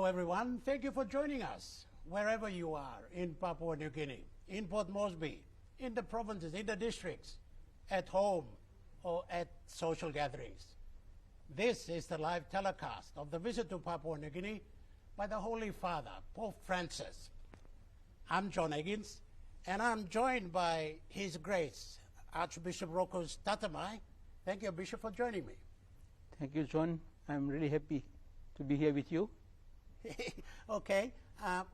everyone. Thank you for joining us, wherever you are in Papua New Guinea, in Port Moresby, in the provinces, in the districts, at home, or at social gatherings. This is the live telecast of the visit to Papua New Guinea by the Holy Father, Pope Francis. I'm John Higgins, and I'm joined by His Grace, Archbishop Rokos Tatamai. Thank you, Bishop, for joining me. Thank you, John. I'm really happy to be here with you. Okay.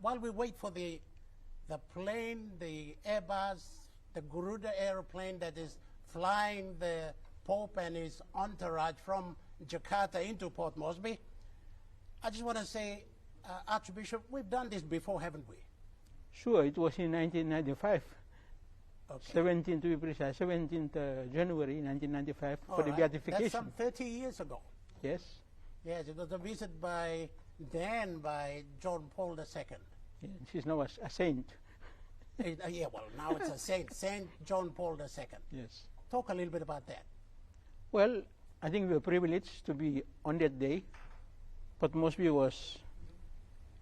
While we wait for the plane, the Airbus, the Garuda airplane that is flying the Pope and his entourage from Jakarta into Port Moresby, I just want to say, Archbishop, we've done this before, haven't we? Sure, it was in 1995. Okay. 17th, to be precise, 17th January 1995 for the beatification. That's some 30 years ago. Yes. Yes, it was a visit by John Paul II. Yeah, she's now a saint. Yeah, well, now it's a saint, Saint John Paul II. Yes. Talk a little bit about that. Well, I think we were privileged to be on that day. But Moresby was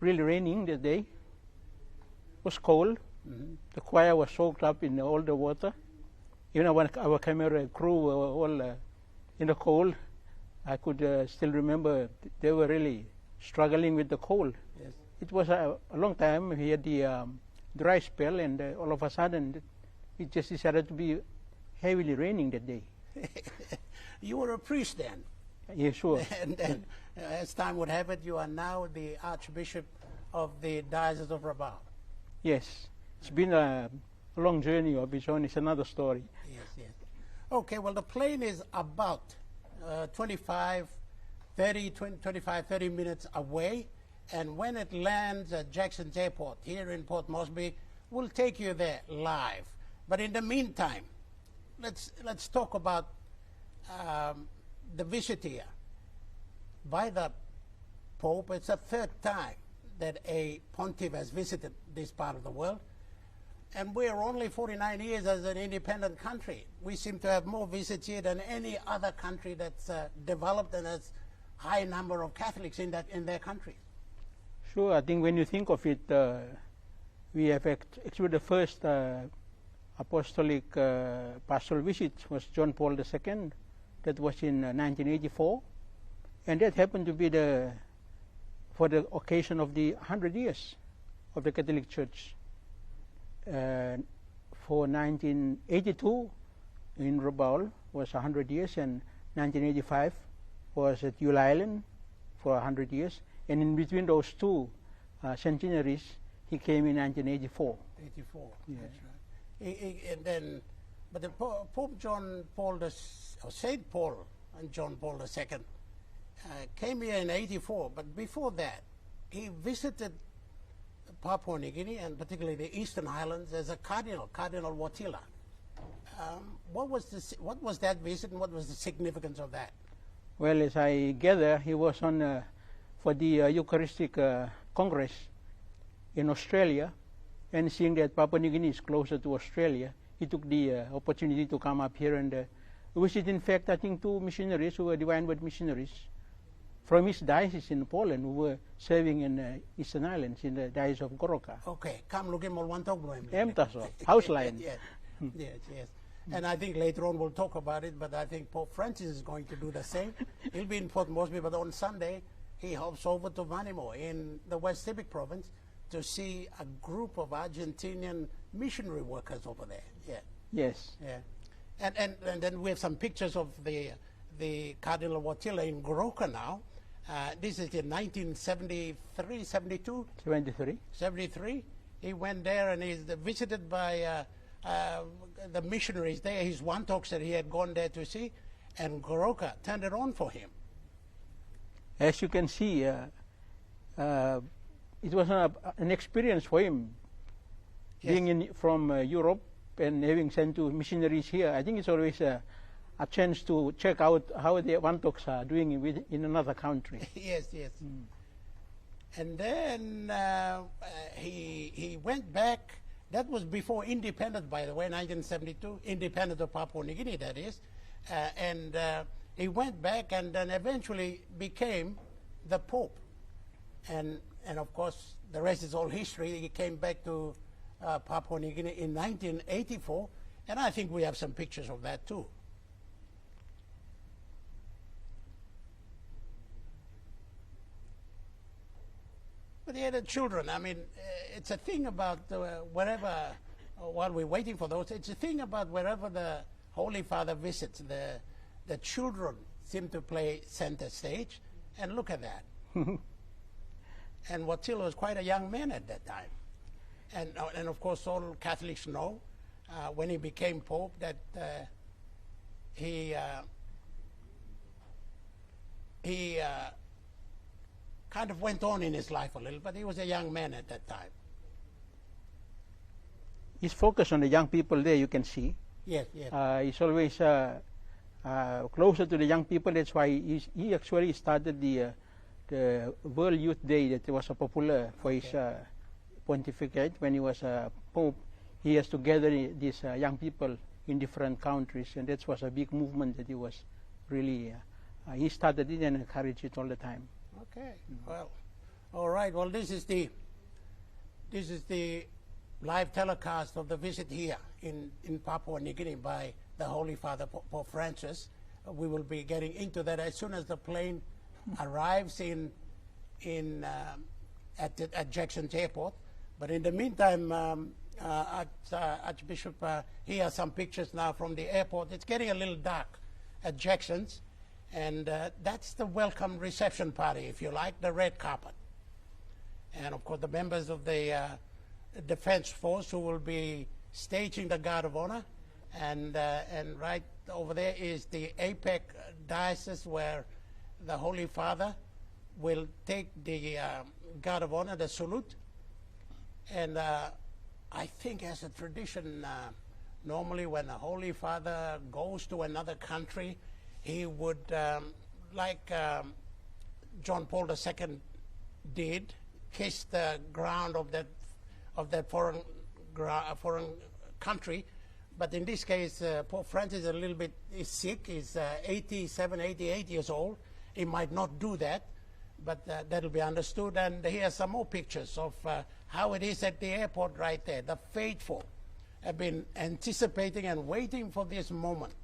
really raining that day. It was cold. Mm-hmm. The choir was soaked up in all the water. Even our camera crew were all in the cold. I could still remember they were really struggling with the cold. Yes. It was a long time. We had the dry spell, and all of a sudden it just decided to be heavily raining that day. You were a priest then. Yeah, sure. And then, as time would have it, you are now the Archbishop of the Diocese of Rabaul. Yes. It's been a long journey of its own. It's another story. Yes, yes. Okay, well, the plane is about 25, 30 minutes away. And when it lands at Jackson's Airport here in Port Moresby, we'll take you there live. But in the meantime, let's talk about the visit here by the Pope. It's the third time that a pontiff has visited this part of the world. And we're only 49 years as an independent country. We seem to have more visits here than any other country that's developed and has high number of Catholics in their country. Sure, I think when you think of it, we have actually the first apostolic pastoral visit was John Paul II. That was in 1984. And that happened to be for the occasion of the 100 years of the Catholic Church. For 1982 in Rabaul was 100 years, and 1985 was at Yule Island for 100 years. And in between those two centenaries, he came in 1984. 84, yeah. That's right. And then, but the Pope John Paul, or Saint Paul and John Paul II came here in 84. But before that, he visited Papua New Guinea, and particularly the Eastern Highlands, as a Cardinal Wotila. What was that visit, and what was the significance of that? Well, as I gather, he was on for the Eucharistic Congress in Australia, and seeing that Papua New Guinea is closer to Australia, he took the opportunity to come up here and visit, in fact, I think 2 missionaries who were Divine Word missionaries from his diocese in Poland, who were serving in Eastern Islands in the diocese of Goroka. Okay, come look at Molwantok. House line. Yes, yes, yes. And I think later on we'll talk about it, but I think Pope Francis is going to do the same. He'll be in Port Moresby, but on Sunday he hops over to Vanimo in the West Civic Province to see a group of Argentinian missionary workers over there. Yeah. Yes. Yeah. And then we have some pictures of the Cardinal Wotila in Goroka now. This is in 1973, 72? 73. 73. He went there and he's visited by the missionaries there. His Wantoks that he had gone there to see, and Goroka turned it on for him. As you can see, it was an experience for him, Yes. being from Europe and having sent to missionaries here. I think it's always a chance to check out how the Wantoks are doing in another country. Yes, yes. And then he went back. That was before independence, by the way, 1972, independence of Papua New Guinea, that is. And he went back and then eventually became the Pope And of course, the rest is all history. He came back to Papua New Guinea in 1984, and I think we have some pictures of that too. But yeah, the children, I mean, it's a thing about wherever, while we're waiting for those, it's a thing about wherever the Holy Father visits, the children seem to play center stage, and look at that. And Watil was quite a young man at that time. And of course, all Catholics know when he became Pope that he kind of went on in his life a little, but he was a young man at that time. He's focused on the young people there, you can see. Yes, yes. He's always closer to the young people. That's why he actually started the World Youth Day that was popular for his pontificate. When he was Pope, he has to gather these young people in different countries, and that was a big movement that he was really, he started it and encouraged it all the time. Okay, well, all right. Well, this is the live telecast of the visit here in Papua New Guinea by the Holy Father Pope Francis. We will be getting into that as soon as the plane arrives at Jackson's airport. But in the meantime, Archbishop, here are some pictures now from the airport. It's getting a little dark at Jackson's. And that's the welcome reception party, if you like, the red carpet. And of course, the members of the Defense Force who will be staging the Guard of Honor. And right over there is the APEC diocese where the Holy Father will take the Guard of Honor, the salute. And I think as a tradition, normally when the Holy Father goes to another country, he would, like John Paul II did, kiss the ground of that foreign country. But in this case, Pope Francis is sick. He's 87, 88 years old. He might not do that, but that'll be understood. And here are some more pictures of how it is at the airport right there. The faithful have been anticipating and waiting for this moment.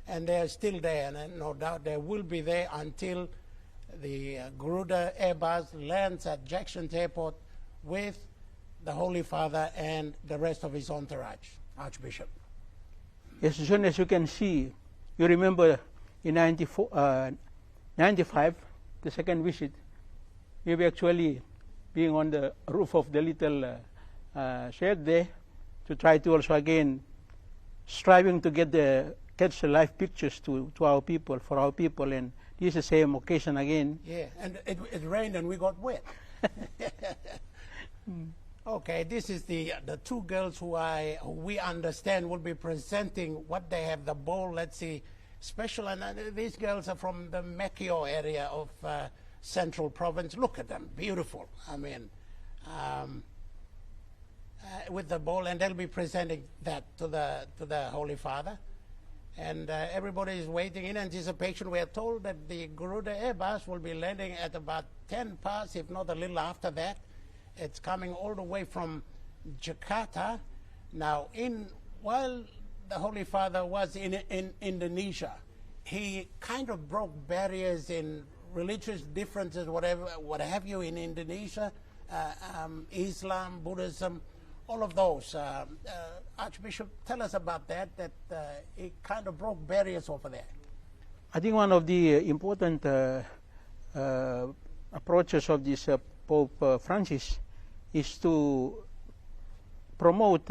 And they're still there, and no doubt they will be there until the Garuda Airbus lands at Jackson's airport with the Holy Father and the rest of his entourage. Archbishop. Yes, as soon as you can see, you remember in 95, the second visit, we were actually being on the roof of the little shed there to try to also again striving to catch the live pictures to our people, for our people, and this is the same occasion again. Yeah, and it rained and we got wet. Okay, this is the two girls who we understand will be presenting what they have, the bowl, let's see, special, and these girls are from the Mekio area of Central Province. Look at them, beautiful. I mean, with the bowl, and they'll be presenting that to the Holy Father. And everybody is waiting in anticipation. We are told that the Garuda Airbus will be landing at about 10 past, if not a little after that. It's coming all the way from Jakarta. Now, while the Holy Father was in Indonesia, he kind of broke barriers in religious differences, what have you, in Indonesia, Islam, Buddhism, all of those. Archbishop, tell us about that it kind of broke barriers over there. I think one of the important approaches of this Pope Francis is to promote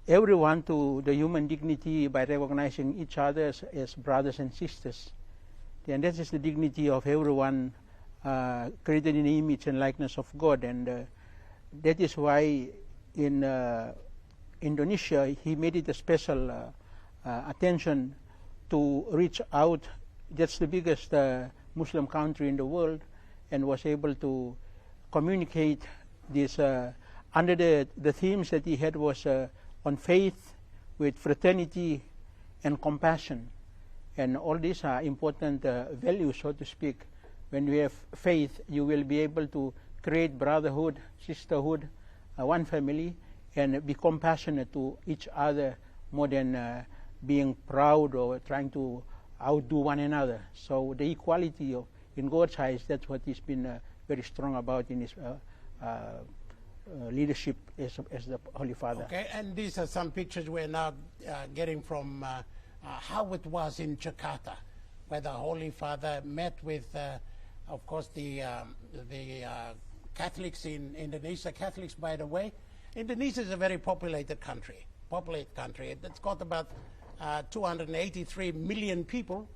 everyone to the human dignity by recognizing each other as brothers and sisters. And that is the dignity of everyone created in the image and likeness of God. And that is why in Indonesia, he made it a special attention to reach out. That's the biggest Muslim country in the world, and was able to communicate this under the themes that he had was on faith, with fraternity and compassion. And all these are important values, so to speak, when you have faith, you will be able to create brotherhood, sisterhood, one family, and be compassionate to each other more than being proud or trying to outdo one another. So the equality in God's eyes, that's what he's been very strong about in his leadership as the Holy Father. Okay, and these are some pictures we're now getting from how it was in Jakarta, where the Holy Father met with, of course, the Catholics in Indonesia. Catholics, by the way, Indonesia is a very populated country. It's got about 283 million people,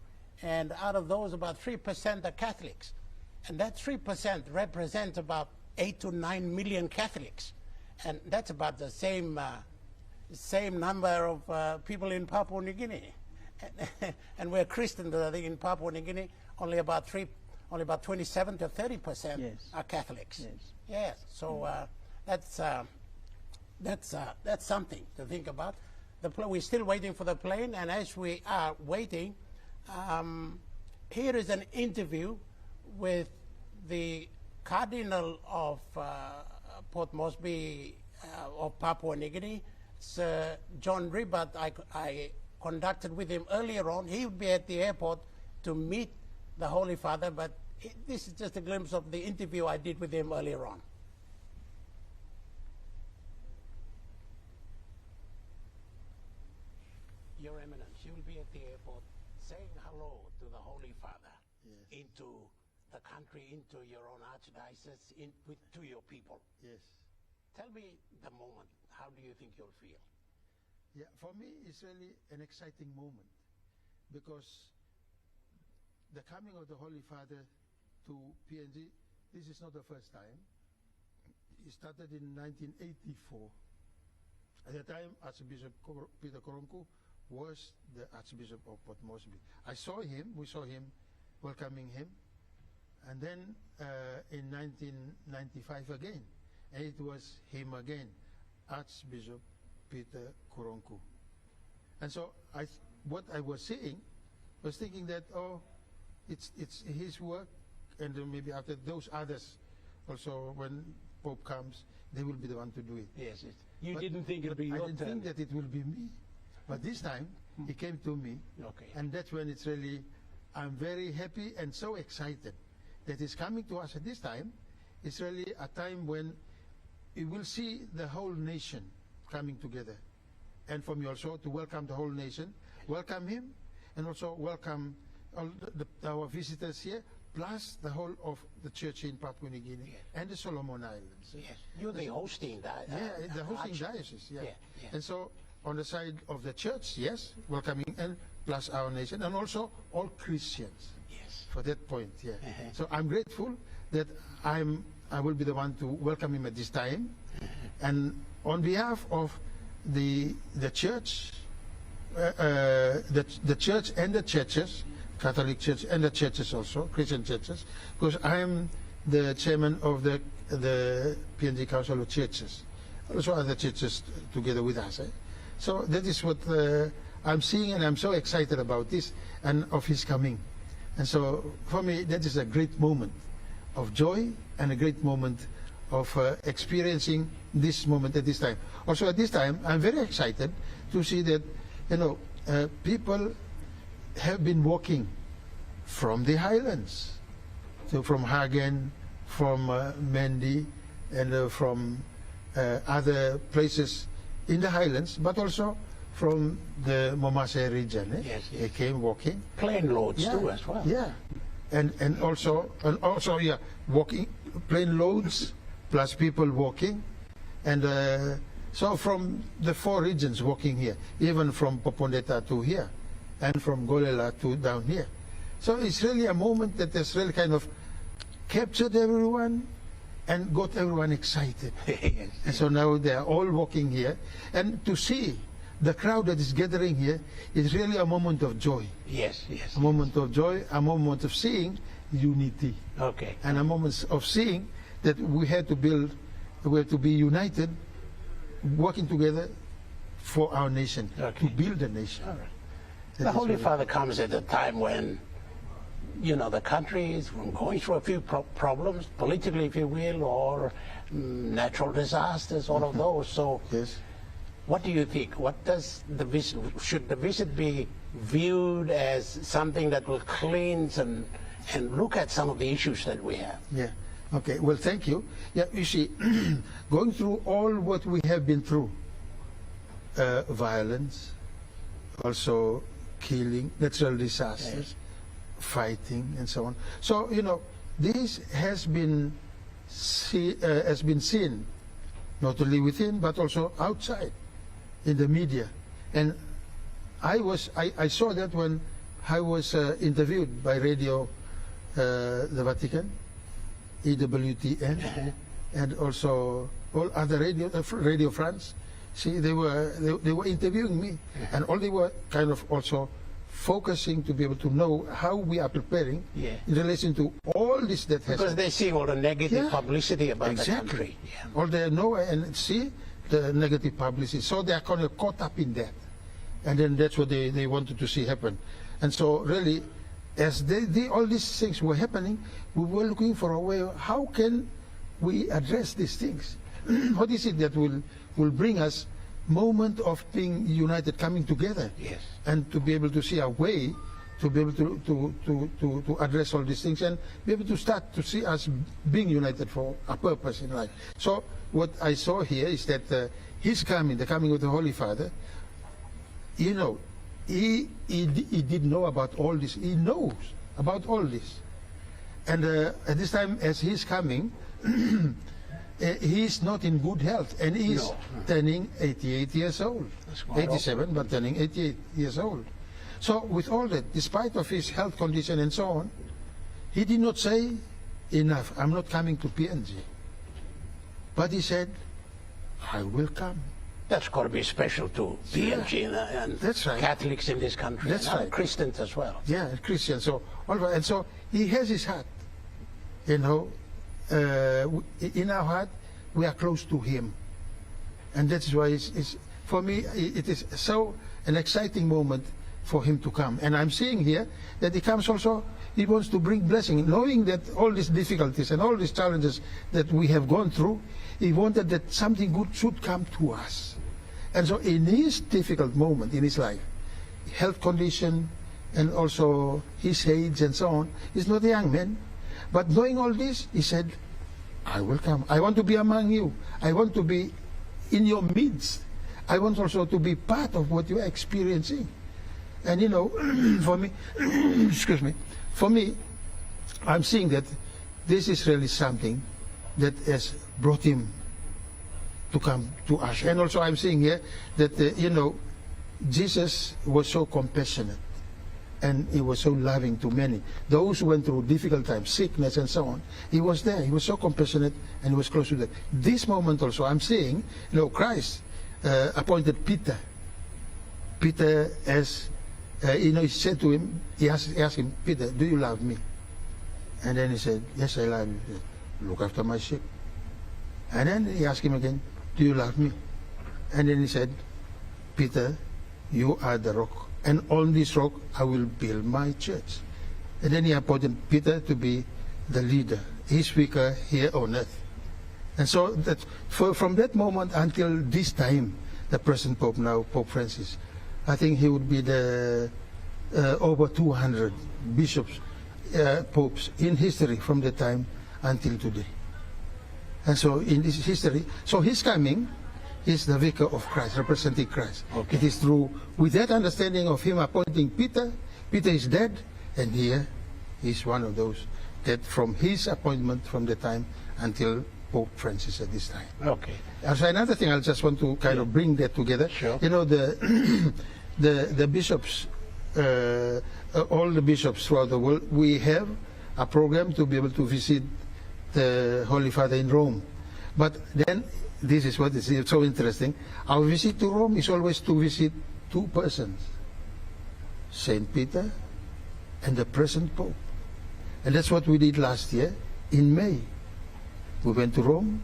and out of those, about 3% are Catholics. And that 3% represents about 8 to 9 million Catholics. And that's about the same number of people in Papua New Guinea. And we're Christians, I think, in Papua New Guinea, only about 27 to 30% yes. are Catholics. Yes. Yes. So that's something to think about. We're still waiting for the plane, and as we are waiting, here is an interview with the Cardinal of Port Moresby of Papua New Guinea, Sir John Ribbert. I conducted with him earlier on. He would be at the airport to meet the Holy Father, but this is just a glimpse of the interview I did with him earlier on. Your Eminence, you will be at the airport saying hello to the Holy Father, yes, into the country, into your own archdiocese, to your people. yes. Tell me the moment. How do you think you'll feel? Yeah, for me, it's really an exciting moment because the coming of the Holy Father to PNG, this is not the first time. It started in 1984. At the time, Archbishop Peter Koronku was the Archbishop of Port Moresby. We saw him welcoming him, and then in 1995 again, and it was him again, Archbishop Peter Koronku. And so what I was seeing was thinking that, oh, it's his work, and then maybe after those others also, when Pope comes, they will be the one to do it. Yes, you didn't think it would be your turn. I didn't think that it will be me. But this time, he came to me, Okay. and that's when it's really, I'm very happy and so excited that he's coming to us at this time. It's really a time when we will see the whole nation coming together. And for me also, to welcome the whole nation, welcome him, and also welcome all our visitors here, plus the whole of the church in Papua New Guinea and the Solomon Islands. Yes, you're the hosting the hosting diocese, Yeah. And so on the side of the church, yes, welcoming, and plus our nation, and also all Christians. Yes. For that point, So I'm grateful that I will be the one to welcome him at this time, and on behalf of the church, the church and the churches, Catholic Church and the churches also, Christian churches, because I am the chairman of the PNG Council of Churches, also other churches together with us. So that is what I'm seeing, and I'm so excited about this and of his coming. And so for me, that is a great moment of joy and a great moment of experiencing this moment at this time. Also at this time, I'm very excited to see that, people have been walking from the highlands, so from Hagen, from Mendi, and from other places in the highlands, but also from the Momase region. Yes. They came walking. Plane loads too as well. Yeah, and also walking, plane loads plus people walking, and so from the 4 regions walking here, even from Popondeta to here, and from Golela to down here. So it's really a moment that has really kind of captured everyone and got everyone excited. Yes. And so now they are all walking here, and to see the crowd that is gathering here is really a moment of joy. Yes. A moment of joy, a moment of seeing unity, Okay. and a moment of seeing that we have to be united, working together for our nation, Okay. to build a nation. All right. That The is Holy what Father comes at a time when you know, the country is going through a few problems, politically, if you will, or natural disasters, all of those. So, Yes. what do you think? What does the visit, should the visit be viewed as something that will cleanse and look at some of the issues that we have? Yeah. Okay. Well, thank you. Yeah. You see, going through all what we have been through, violence, also killing, natural disasters, fighting, and so on. So you know, this has been seen not only within but also outside in the media. And I saw that when I was interviewed by Radio the Vatican, EWTN, and also all other Radio France. See, they were interviewing me, and all they were kind of also focusing to be able to know how we are preparing in relation to all this that has. Because they see all the negative publicity about the country. All they know and see the negative publicity, so they are kind of caught up in that, and then that's what they wanted to see happen. And so really, as all these things were happening, we were looking for a way of how can we address these things. What is it that will bring us moment of being united, coming together, and to be able to see a way to be able to address all these things and be able to start to see us being united for a purpose in life. So what I saw here is that his coming, the coming of the Holy Father, you know, he did know about all this. He knows about all this. And at this time, as he's coming, he's not in good health, and he's turning 88 years old. 87, but turning 88 years old. So with all that, despite of his health condition and so on, he did not say, enough, I'm not coming to PNG. But he said, I will come. That's got to be special to PNG and that's right. Catholics in this country. That's right. Christians as well. Yeah, Christians. So, all right. And so he has his heart. You know, in our heart, we are close to him. And that's why it's for me, it is so an exciting moment for him to come. And I'm seeing here that he comes also, he wants to bring blessing, knowing that all these difficulties and all these challenges that we have gone through, he wanted that something good should come to us. And so in his difficult moment in his life, health condition and also his age and so on, he's not a young man. But knowing all this, he said, I will come. I want to be among you. I want to be in your midst. I want also to be part of what you are experiencing. And you know, for me, excuse me, for me, I'm seeing that this is really something that has brought him to come to us. And also I'm seeing here that, you know, Jesus was so compassionate and he was so loving to many. Those who went through difficult times, sickness and so on, he was there. He was so compassionate and he was close to them. This moment also I'm seeing, you know, Christ appointed Peter. Peter, as you know, he said to him, he asked him, Peter, do you love me? And then he said, yes, I love you. He said, look after my sheep. And then he asked him again, do you love me? And then he said, Peter, you are the rock, and on this rock I will build my church. And then he appointed Peter to be the leader, his speaker here on earth. And so that from that moment until this time, the present Pope now, Pope Francis, I think he would be the over 200 bishops, popes in history from that time until today. And so in this history, so his coming is the vicar of Christ, representing Christ. Okay. It is through, with that understanding of him appointing Peter, Peter is dead, and here he's one of those that from his appointment from the time until Pope Francis at this time. Okay. So another thing I just want to kind of bring that together. Sure. You know, the bishops, all the bishops throughout the world, we have a program to be able to visit the Holy Father in Rome. But then, this is what is so interesting. Our visit to Rome is always to visit two persons, Saint Peter and the present Pope. And that's what we did last year in May. We went to Rome,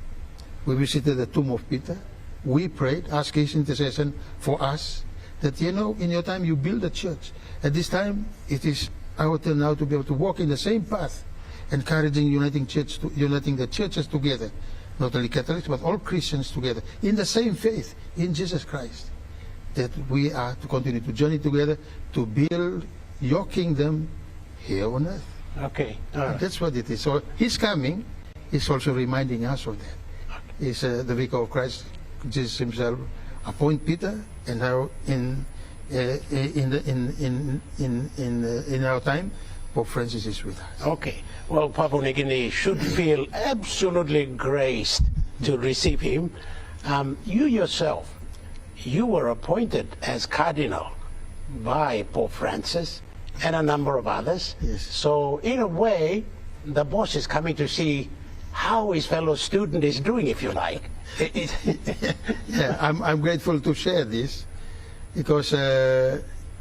we visited the tomb of Peter, we prayed, asked his intercession for us, that, you know, in your time you build a church. At this time, it is our turn now to be able to walk in the same path, encouraging, uniting the churches together, not only Catholics, but all Christians together, in the same faith, in Jesus Christ, that we are to continue to journey together to build your kingdom here on earth. Okay. That's what it is. So his coming is also reminding us of that. Is the vicar of Christ, Jesus himself, appoint Peter, and now in our time, Pope Francis is with us. Okay. Well, Papua New Guinea should feel absolutely graced to receive him. You yourself, you were appointed as cardinal by Pope Francis and a number of others. Yes. So in a way, the boss is coming to see how his fellow student is doing, if you like. Yeah, I'm grateful to share this, because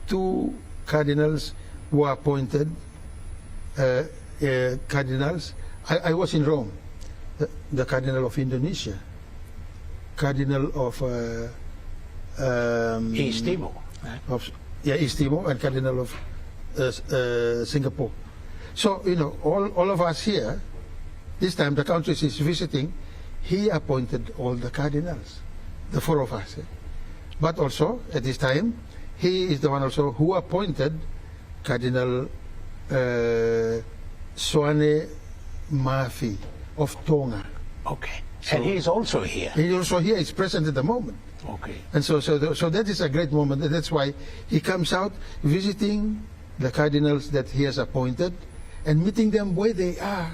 two cardinals were appointed cardinals. I was in Rome, the Cardinal of Indonesia, Cardinal of East Timor. East Timor, and Cardinal of Singapore. So, you know, all of us here, this time the countries is visiting, he appointed all the cardinals, the four of us. But also, at this time, he is the one also who appointed Cardinal Soane Mafi of Tonga. Okay. So, and he is also here. He also here, is present at the moment. Okay. And so that is a great moment. That's why he comes out visiting the cardinals that he has appointed and meeting them where they are.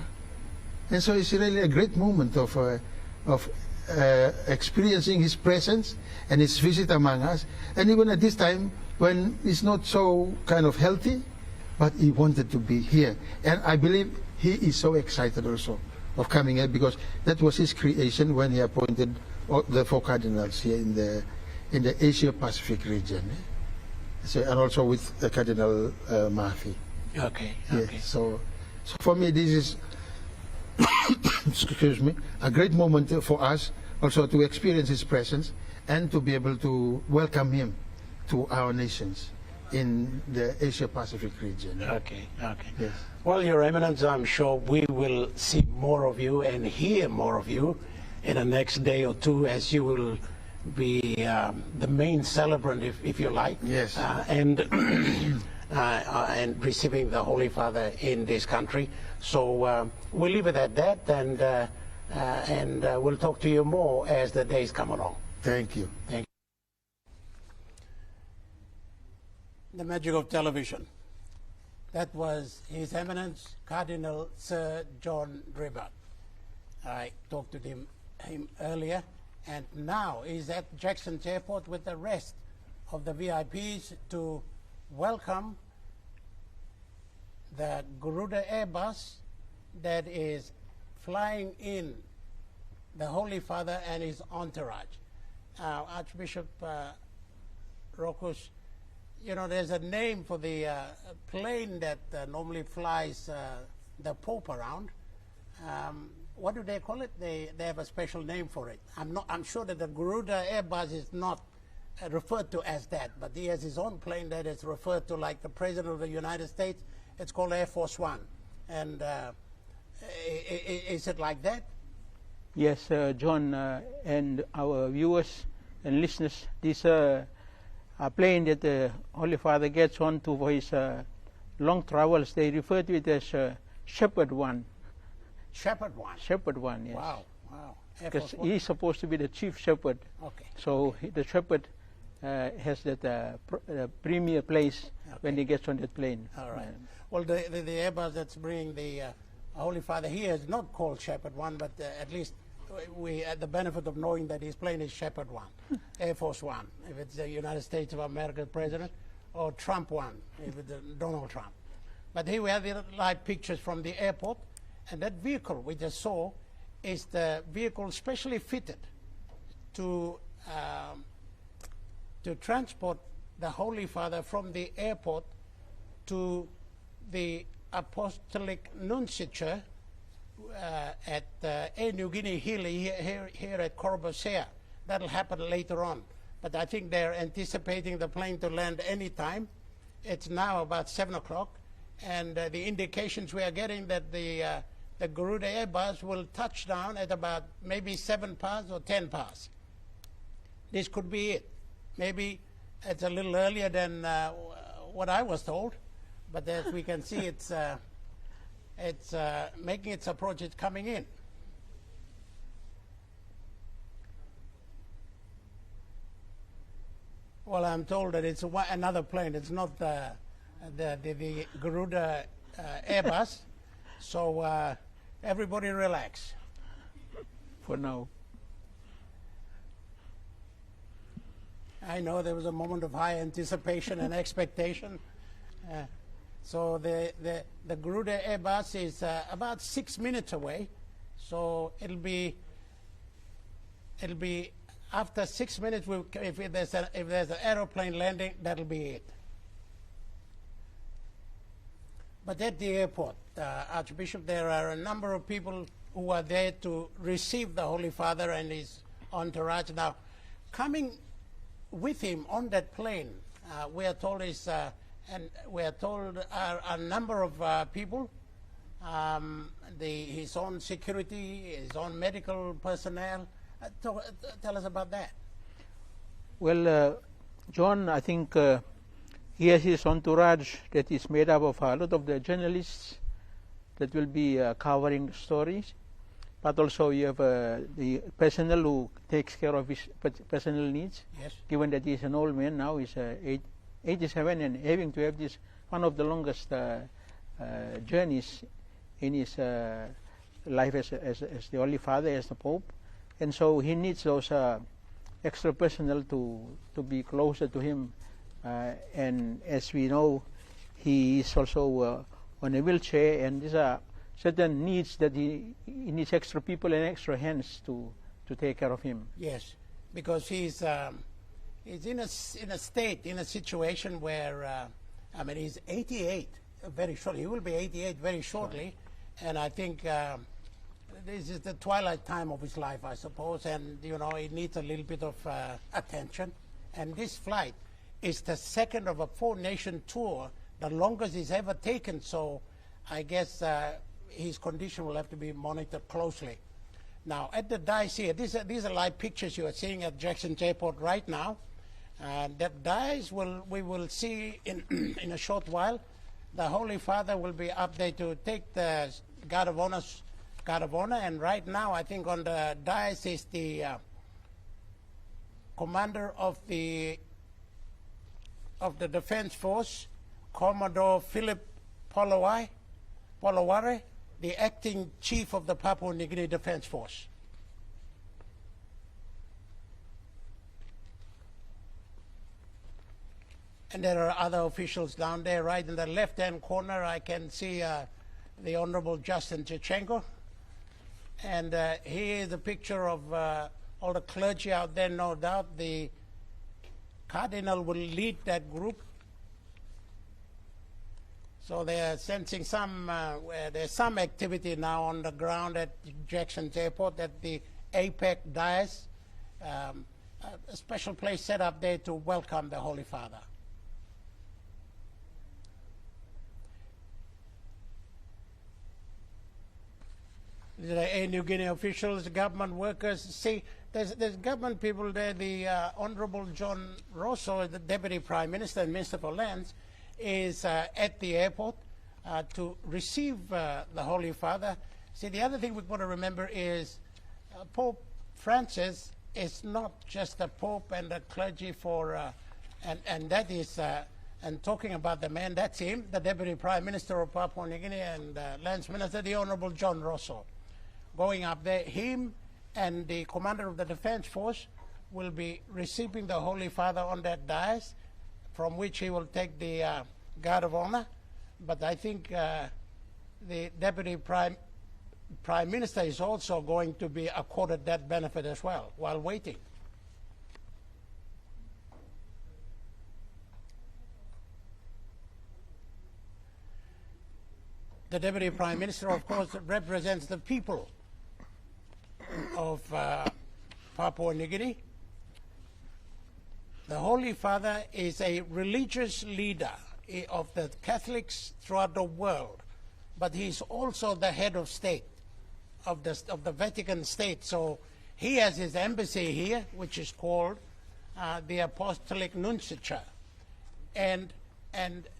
And so it's really a great moment of experiencing his presence and his visit among us. And even at this time, when he's not so kind of healthy, but he wanted to be here. And I believe he is so excited also of coming here, because that was his creation when he appointed the four cardinals here in the Asia Pacific region. So, and also with Cardinal Mafi. Okay. Yeah, so for me, this is excuse me, a great moment for us also to experience his presence and to be able to welcome him to our nations in the Asia Pacific region. Okay. Yes. Well, Your Eminence, I'm sure we will see more of you and hear more of you in the next day or two, as you will be the main celebrant, if you like. Yes. And receiving the Holy Father in this country. So we'll leave it at that, and we'll talk to you more as the days come along. Thank you. Thank you. The magic of television. That was His Eminence Cardinal Sir John Ribot. I talked to him earlier, and now he's at Jackson's Airport with the rest of the VIPs to welcome the Garuda Airbus that is flying in the Holy Father and his entourage. Archbishop Rokus, you know, there's a name for the plane that normally flies the Pope around. What do they call it? They have a special name for it. I'm sure that the Garuda Airbus is not referred to as that, but he has his own plane that is referred to like the President of the United States. It's called Air Force One. And is it like that? Yes, John, and our viewers and listeners, this a plane that the Holy Father gets on to for his long travels, they refer to it as Shepherd One. Shepherd One? Shepherd One, yes. Wow. Because he's supposed to be the chief shepherd. Okay. So the shepherd has that premier place when he gets on that plane. All right. Well, the Airbus that's bringing the Holy Father here is not called Shepherd One, but at least we had the benefit of knowing that his plane is Shepherd One, Air Force One, if it's the United States of America president, or Trump One, if it's Donald Trump. But here we have the live pictures from the airport, and that vehicle we just saw is the vehicle specially fitted to transport the Holy Father from the airport to the Apostolic Nunciature at Papua New Guinea here at Corbusier. That'll happen later on. But I think they're anticipating the plane to land any time. It's now about 7 o'clock, And the indications we are getting that the Garuda Airbus will touch down at about maybe 7 past or 10 past. This could be it. Maybe it's a little earlier than what I was told, but as we can see, it's making its approach. It's coming in. Well, I'm told that it's another plane. It's not the Garuda Airbus. So everybody relax. For now. I know there was a moment of high anticipation and expectation. So the Garuda Airbus is about 6 minutes away. So it'll be after 6 minutes. If there's an aeroplane landing, that'll be it. But at the airport, Archbishop, there are a number of people who are there to receive the Holy Father and his entourage. Now, coming with him on that plane, we are told are a number of people, his own security, his own medical personnel. Tell us about that. Well, John, I think he has his entourage that is made up of a lot of the journalists that will be covering stories, but also you have the personnel who takes care of his personal needs. Yes. Given that he's an old man now, he's 87 and having to have this one of the longest journeys in his life as the Holy Father, as the Pope, and so he needs those extra personnel to be closer to him. And as we know, he is also on a wheelchair, and these are certain needs that he needs extra people and extra hands to take care of him. Yes, because he's in a situation where I mean, he's 88 very shortly. He will be 88 very shortly, and I think this is the twilight time of his life, I suppose, and you know, he needs a little bit of attention. And this flight is the second of a 4-nation tour, the longest he's ever taken. So I guess his condition will have to be monitored closely. Now, at the dais here, these are live pictures you are seeing at Jackson's Airport right now. That dais we will see in a short while. The Holy Father will be up there to take the guard of honor, and right now I think on the dais is the commander of the Defense Force, Commodore Philip Polaware, the acting chief of the Papua New Guinea Defense Force. And there are other officials down there. Right in the left-hand corner, I can see the Honorable Justin Chechenko. And here is a picture of all the clergy out there, no doubt. The Cardinal will lead that group. So they are sensing there's some activity now on the ground at Jackson's Airport, at the APEC dais, a special place set up there to welcome the Holy Father. The New Guinea officials, government workers. See, there's government people there. The Honorable John Rosso, the Deputy Prime Minister and Minister for Lands, is at the airport to receive the Holy Father. See, the other thing we've got to remember is Pope Francis is not just a pope and a clergy for, and that is, and talking about the man, that's him, the Deputy Prime Minister of Papua New Guinea and Lands Minister, the Honorable John Rosso. Going up there, him and the commander of the Defense Force will be receiving the Holy Father on that dais, from which he will take the guard of honor. But I think the Deputy Prime Minister is also going to be accorded that benefit as well while waiting. The Deputy Prime Minister, of course, represents the people of Papua New Guinea. The Holy Father is a religious leader of the Catholics throughout the world, but he's also the head of state of the Vatican State. So he has his embassy here, which is called the Apostolic Nunciature, and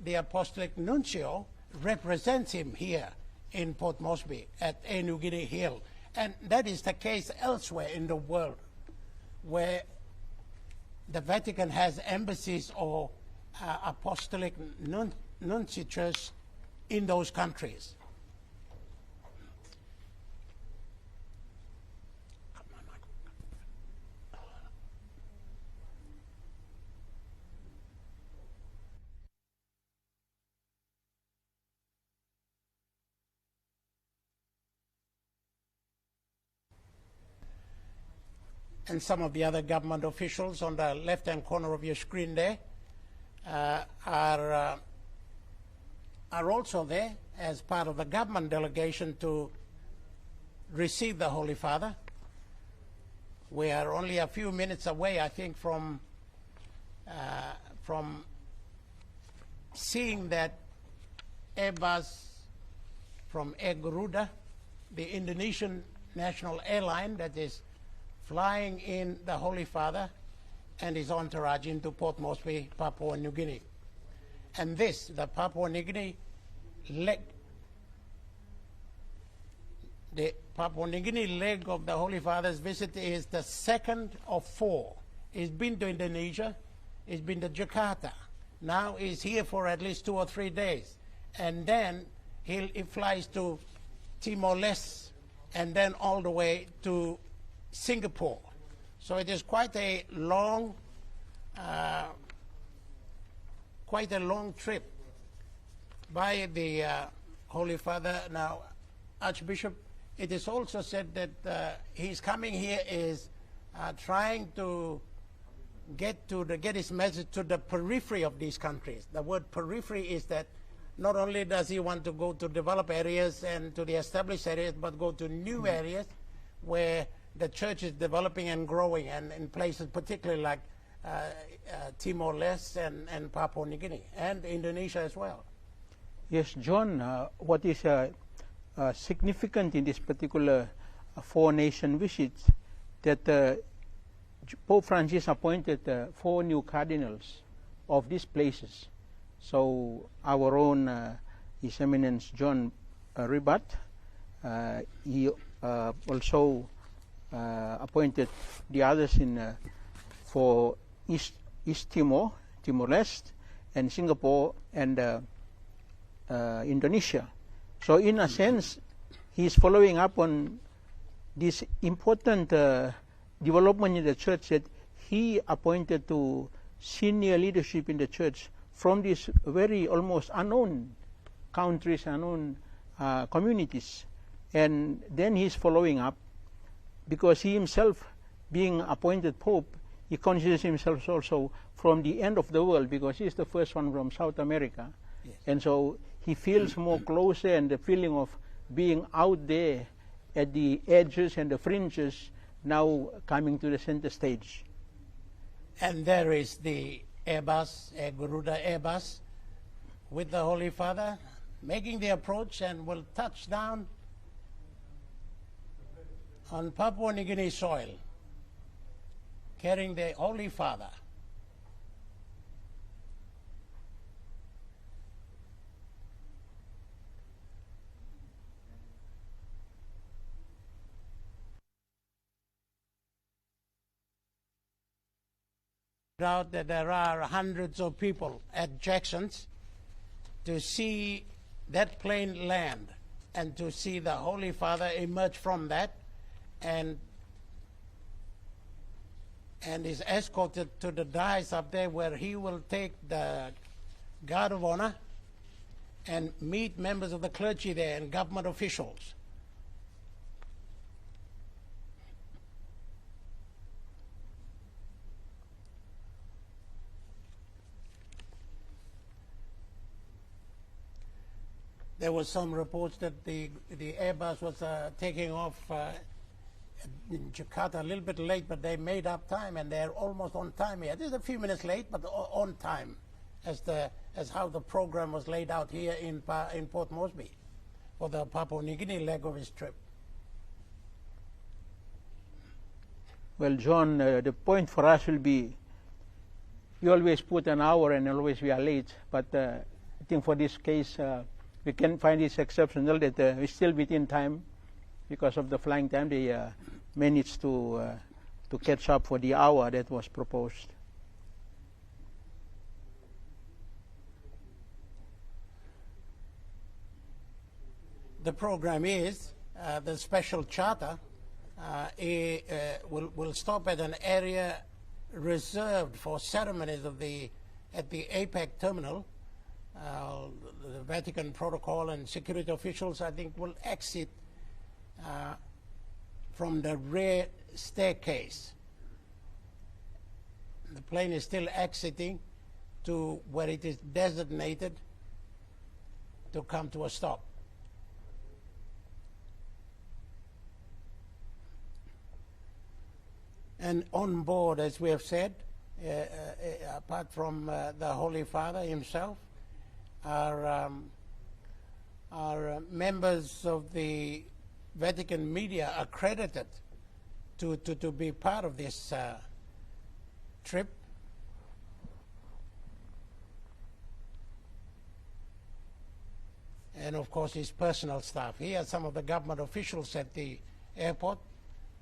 the Apostolic Nuncio represents him here in Port Moresby at Papua New Guinea Hill, and that is the case elsewhere in the world where the Vatican has embassies or apostolic nunciatures in those countries. And some of the other government officials on the left-hand corner of your screen there are also there as part of the government delegation to receive the Holy Father. We are only a few minutes away, I think, from seeing that Airbus from Air Garuda, the Indonesian national airline that is flying in the Holy Father and his entourage into Port Moresby, Papua New Guinea. And this, the Papua New Guinea leg, the Papua New Guinea leg of the Holy Father's visit is the second of 4. He's been to Indonesia, he's been to Jakarta. Now he's here for at least 2 or 3 days. And then he flies to Timor-Leste and then all the way to Singapore. So it is quite a long trip by the Holy Father. Now, Archbishop, it is also said that he's coming here is trying to get his message to the periphery of these countries. The word periphery is that not only does he want to go to developed areas and to the established areas, but go to new areas where the church is developing and growing, and in places particularly like Timor-Leste and Papua New Guinea, and Indonesia as well. Yes, John, what is significant in this particular 4-nation visit, that Pope Francis appointed 4 new cardinals of these places. So our own His Eminence John Ribat, he also appointed the others for East Timor, Timor-Leste, and Singapore, and Indonesia. So in a sense, he is following up on this important development in the church that he appointed to senior leadership in the church from these very almost unknown countries, unknown communities. And then he's following up, because he himself, being appointed Pope, he considers himself also from the end of the world, because he's the first one from South America. Yes. And so he feels more closer, and the feeling of being out there at the edges and the fringes, now coming to the center stage. And there is the Airbus, Air Garuda Airbus, with the Holy Father, making the approach, and will touch down on Papua New Guinea soil, carrying the Holy Father. Out that there are hundreds of people at Jackson's to see that plane land and to see the Holy Father emerge from that, and is escorted to the dais up there, where he will take the guard of honor and meet members of the clergy there and government officials. There was some reports that the Airbus was taking off in Jakarta a little bit late, but they made up time, and they're almost on time here. Just a few minutes late, but on time. as how the program was laid out here in Port Moresby for the Papua New Guinea leg of his trip. Well, John, the point for us will be, you always put an hour and always we are late, but I think for this case, we can find it exceptional that we're still within time because of the flying time. They managed to catch up for the hour that was proposed. The program is the special charter will stop at an area reserved for ceremonies at the APEC terminal. The Vatican protocol and security officials, I think, will exit from the rear staircase. The plane is still exiting to where it is designated to come to a stop. And on board, as we have said, apart from the Holy Father himself, are members of the Vatican media accredited to be part of this trip. And of course his personal staff. Here are some of the government officials at the airport: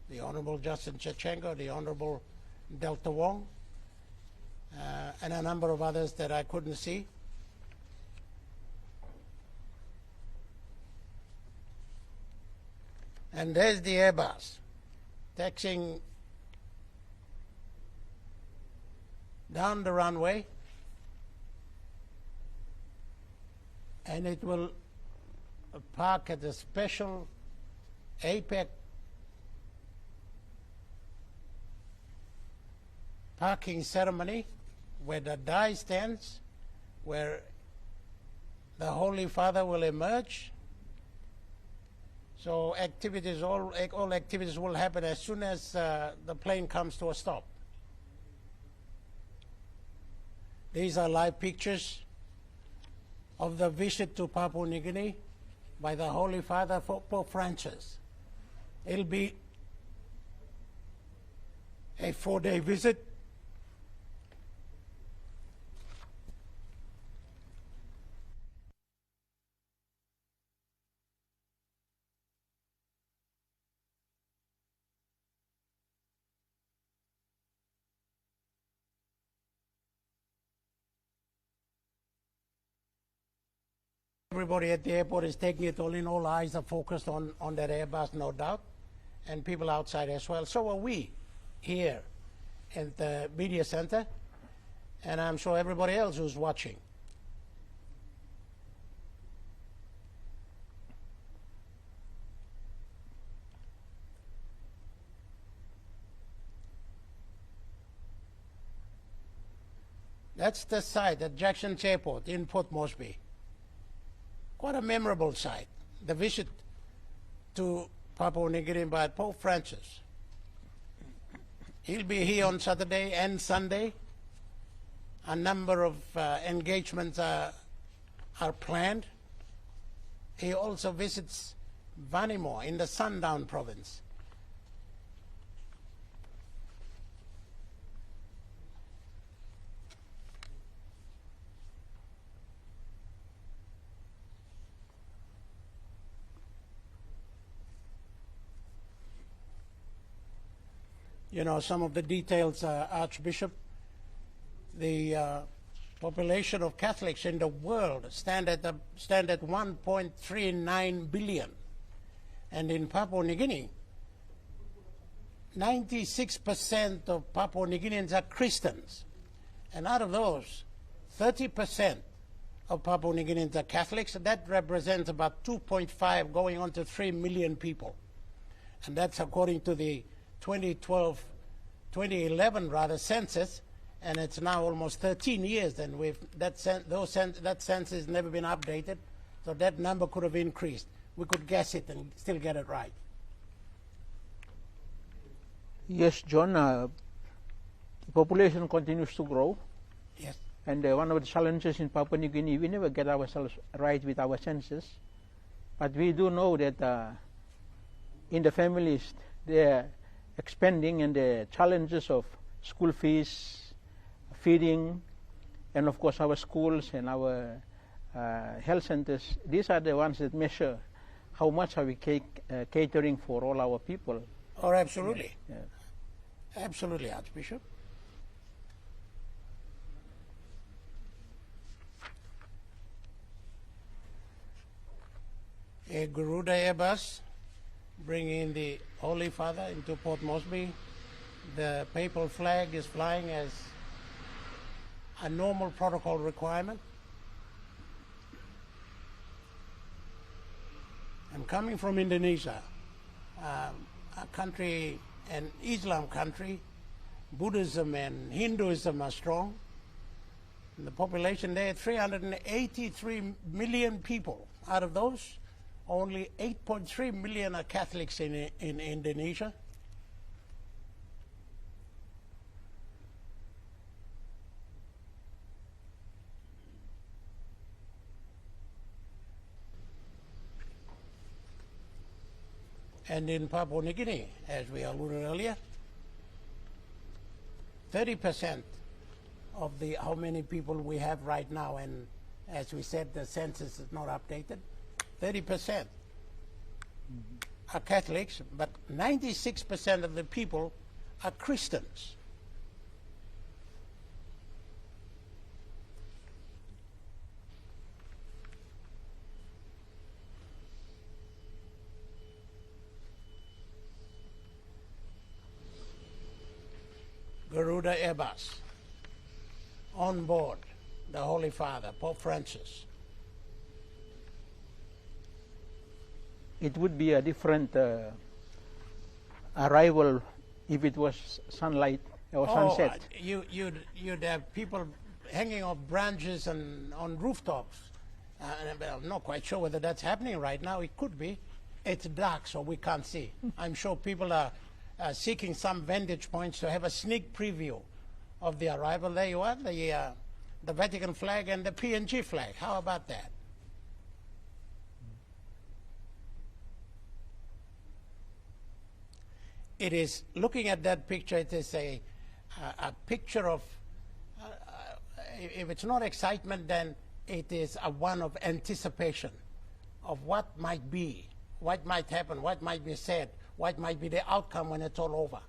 the Honorable Justin Chechenko, the Honorable Delta Wong, and a number of others that I couldn't see. And there's the Airbus taxiing down the runway, and it will park at a special APEC parking ceremony where the die stands, where the Holy Father will emerge. So activities, all activities will happen as soon as the plane comes to a stop. These are live pictures of the visit to Papua New Guinea by the Holy Father for Pope Francis. It'll be a 4-day visit. Everybody at the airport is taking it all in. All eyes are focused on that Airbus, no doubt, and people outside as well. So are we here at the media center, and I'm sure everybody else who's watching. That's the site at Jackson's Airport in Port Moresby. Quite a memorable site, the visit to Papua New Guinea by Pope Francis. He'll be here on Saturday and Sunday. A number of engagements are planned. He also visits Vanimo in the Sundown province. You know some of the details, Archbishop. The population of Catholics in the world stand at 1.39 billion. And in Papua New Guinea, 96% of Papua New Guineans are Christians. And out of those, 30% of Papua New Guineans are Catholics. That represents about 2.5 going on to 3 million people. And that's according to the 2011 census, and it's now almost 13 years, and that census has never been updated, so that number could have increased. We could guess it and still get it right. Yes, John, the population continues to grow. Yes. And one of the challenges in Papua New Guinea, we never get ourselves right with our senses. But we do know that in the families, they're expanding, and the challenges of school fees, feeding, and of course our schools and our health centers, these are the ones that measure how much are we catering for all our people. Oh, absolutely. Yeah. Absolutely, Archbishop. A Garuda Airbus bringing the Holy Father into Port Moresby. The papal flag is flying as a normal protocol requirement. I'm coming from Indonesia, a country, an Islam country. Buddhism and Hinduism are strong. And the population there, 383 million people. Out of those, only 8.3 million are Catholics in Indonesia. And in Papua New Guinea, as we alluded earlier, 30% of how many people we have right now, and as we said, the census is not updated, 30% are Catholics, but 96% of the people are Christians. Garuda Airbus, on board the Holy Father, Pope Francis. It would be a different arrival if it was sunlight or sunset. You'd have people hanging off branches and on rooftops. I'm not quite sure whether that's happening right now. It could be. It's dark, so we can't see. I'm sure people are seeking some vantage points to have a sneak preview of the arrival. There you are, the Vatican flag and the PNG flag. How about that? It is, looking at that picture, it is a picture of, if it's not excitement, then it is a one of anticipation of what might be, what might happen, what might be said, what might be the outcome when it's all over.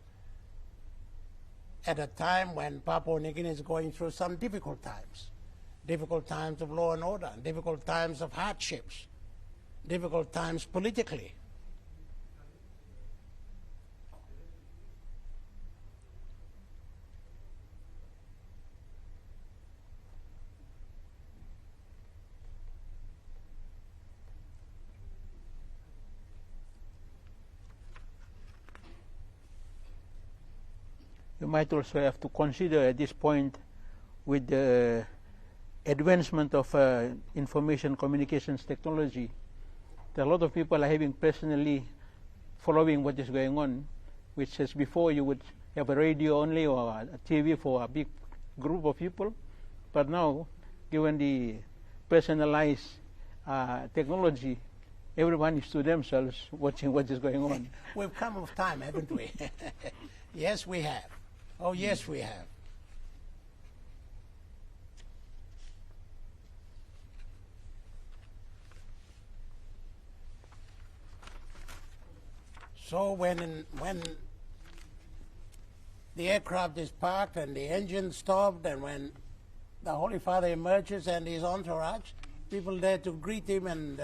At a time when Papua New Guinea is going through some difficult times of law and order, difficult times of hardships, difficult times politically. You might also have to consider at this point, with the advancement of information communications technology, that a lot of people are having personally following what is going on, which as before you would have a radio only or a TV for a big group of people. But now, given the personalized technology, everyone is to themselves watching what is going on. We've come of time, haven't we? Yes, we have. Oh, yes, we have. So when the aircraft is parked and the engine stopped, and when the Holy Father emerges and his entourage, people there to greet him and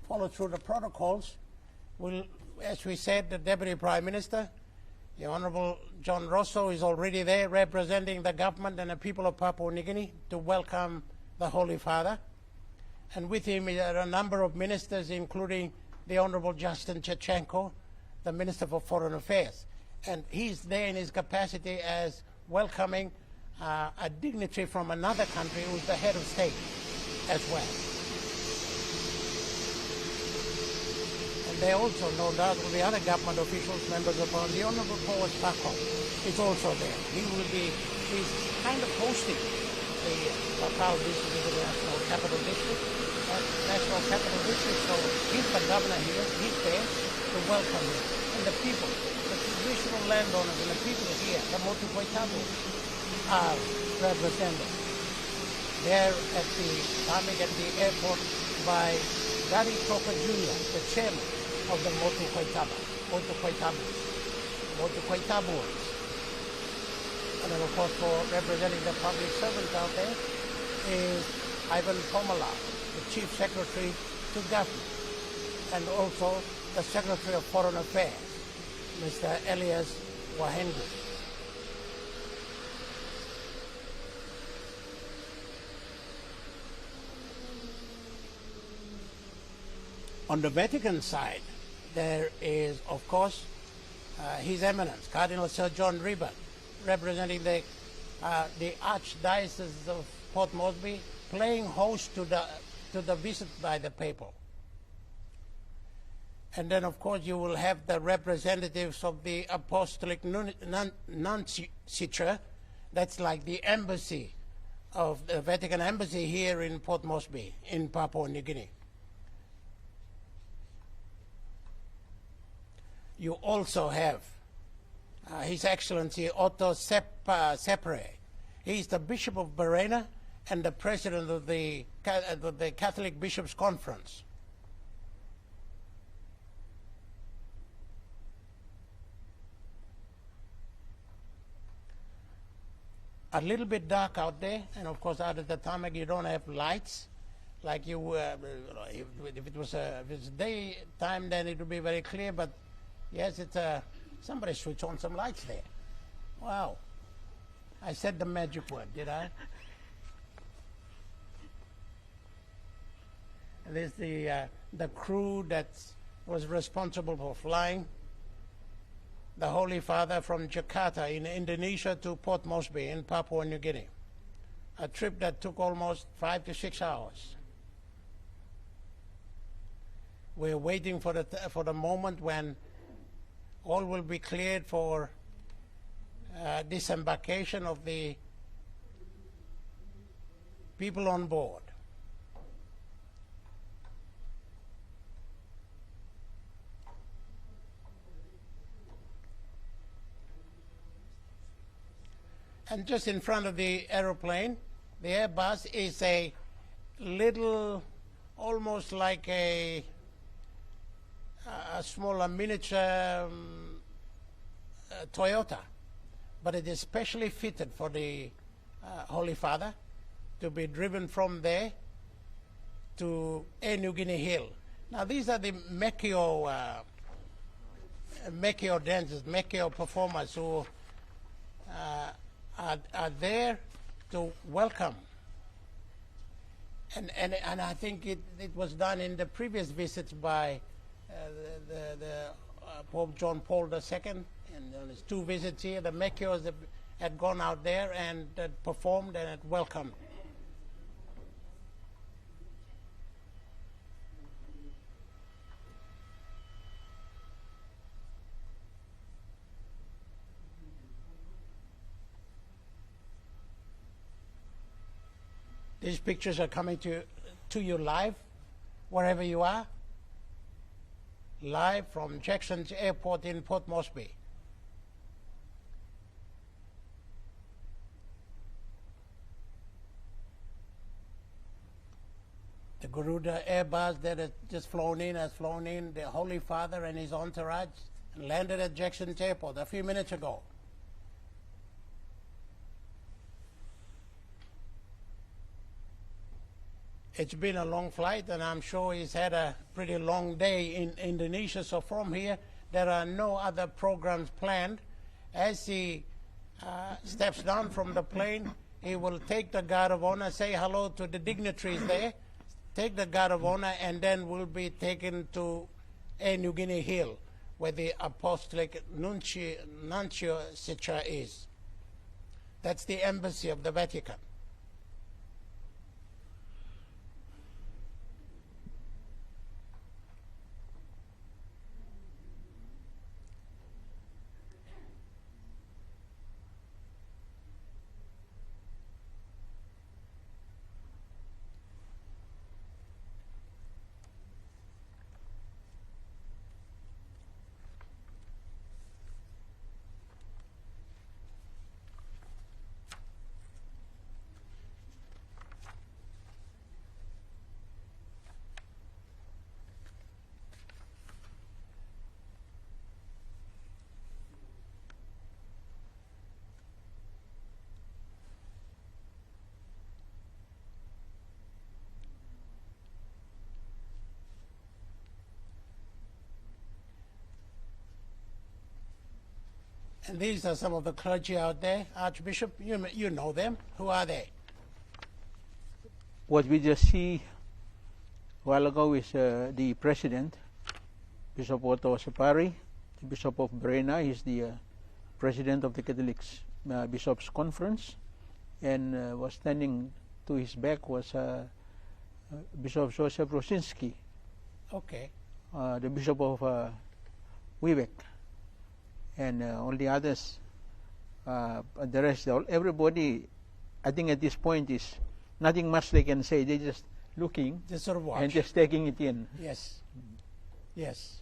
follow through the protocols, will, as we said, the Deputy Prime Minister, the Honourable John Rosso, is already there representing the government and the people of Papua New Guinea to welcome the Holy Father. And with him are a number of ministers, including the Honourable Justin Chachenko, the Minister for Foreign Affairs. And he's there in his capacity as welcoming a dignitary from another country who's the head of state as well. And there also, no doubt, will be other government officials, members of Parliament. The Honourable Paul Starkov is also there. He will be he's kind of hosting the Papua National Capital District. National Capital District, so he's the governor here, he's there to welcome him. And the people, the traditional landowners and the people here, the Motu Koitabu, are represented there at the Tamik at the airport by Gary Crocker Jr., the chairman of the Motu Koitabuans. And then of course for representing the public servants out there is Ivan Pomala, the Chief Secretary to Government, and also the Secretary of Foreign Affairs, Mr. Elias Wahengu. On the Vatican side, there is, of course, His Eminence, Cardinal Sir John Ribot, representing the Archdiocese of Port Moresby, playing host to the visit by the people. And then, of course, you will have the representatives of the Apostolic Nunciature. That's like the embassy of the Vatican Embassy here in Port Moresby, in Papua New Guinea. You also have His Excellency Otto Sepre. He's the Bishop of Barena and the President of the Catholic Bishops' Conference. A little bit dark out there, and of course out at the tarmac you don't have lights like you if it was daytime then it would be very clear, but yes, it's somebody switch on some lights there. Wow. I said the magic word, did I? And there's the crew that was responsible for flying the Holy Father from Jakarta in Indonesia to Port Moresby in Papua New Guinea. A trip that took almost 5 to 6 hours. We're waiting for the moment when all will be cleared for disembarkation of the people on board. And just in front of the aeroplane, the Airbus is a little, almost like a smaller miniature Toyota, but it is specially fitted for the Holy Father to be driven from there to New Guinea Hill. Now these are the Mekio dancers, Mekio performers who are there to welcome. And I think it was done in the previous visits by the Pope John Paul II, and on his 2 visits here, the Mekios had gone out there and performed and had welcomed. These pictures are coming to you live, wherever you are, live from Jackson's Airport in Port Moresby. The Garuda Airbus that has just flown in has flown in. The Holy Father and his entourage landed at Jackson's Airport a few minutes ago. It's been a long flight, and I'm sure he's had a pretty long day in Indonesia. So from here, there are no other programs planned. As he steps down from the plane, he will take the guard of honor, say hello to the dignitaries there, take the guard of honor, and then will be taken to New Guinea Hill, where the Apostolic Nunciature is. That's the embassy of the Vatican. And these are some of the clergy out there. Archbishop, you know them. Who are they? What we just see a while ago is the president, Bishop Otto Sapari, the Bishop of Brena. He's the president of the Catholic Bishops' Conference, and was standing to his back was Bishop Joseph Rosinski, Okay. the Bishop of Wiebeck, and all the others, the rest, everybody, I think at this point is nothing much they can say. They're just looking Just sort of watch. and just taking it in. Yes. Yes.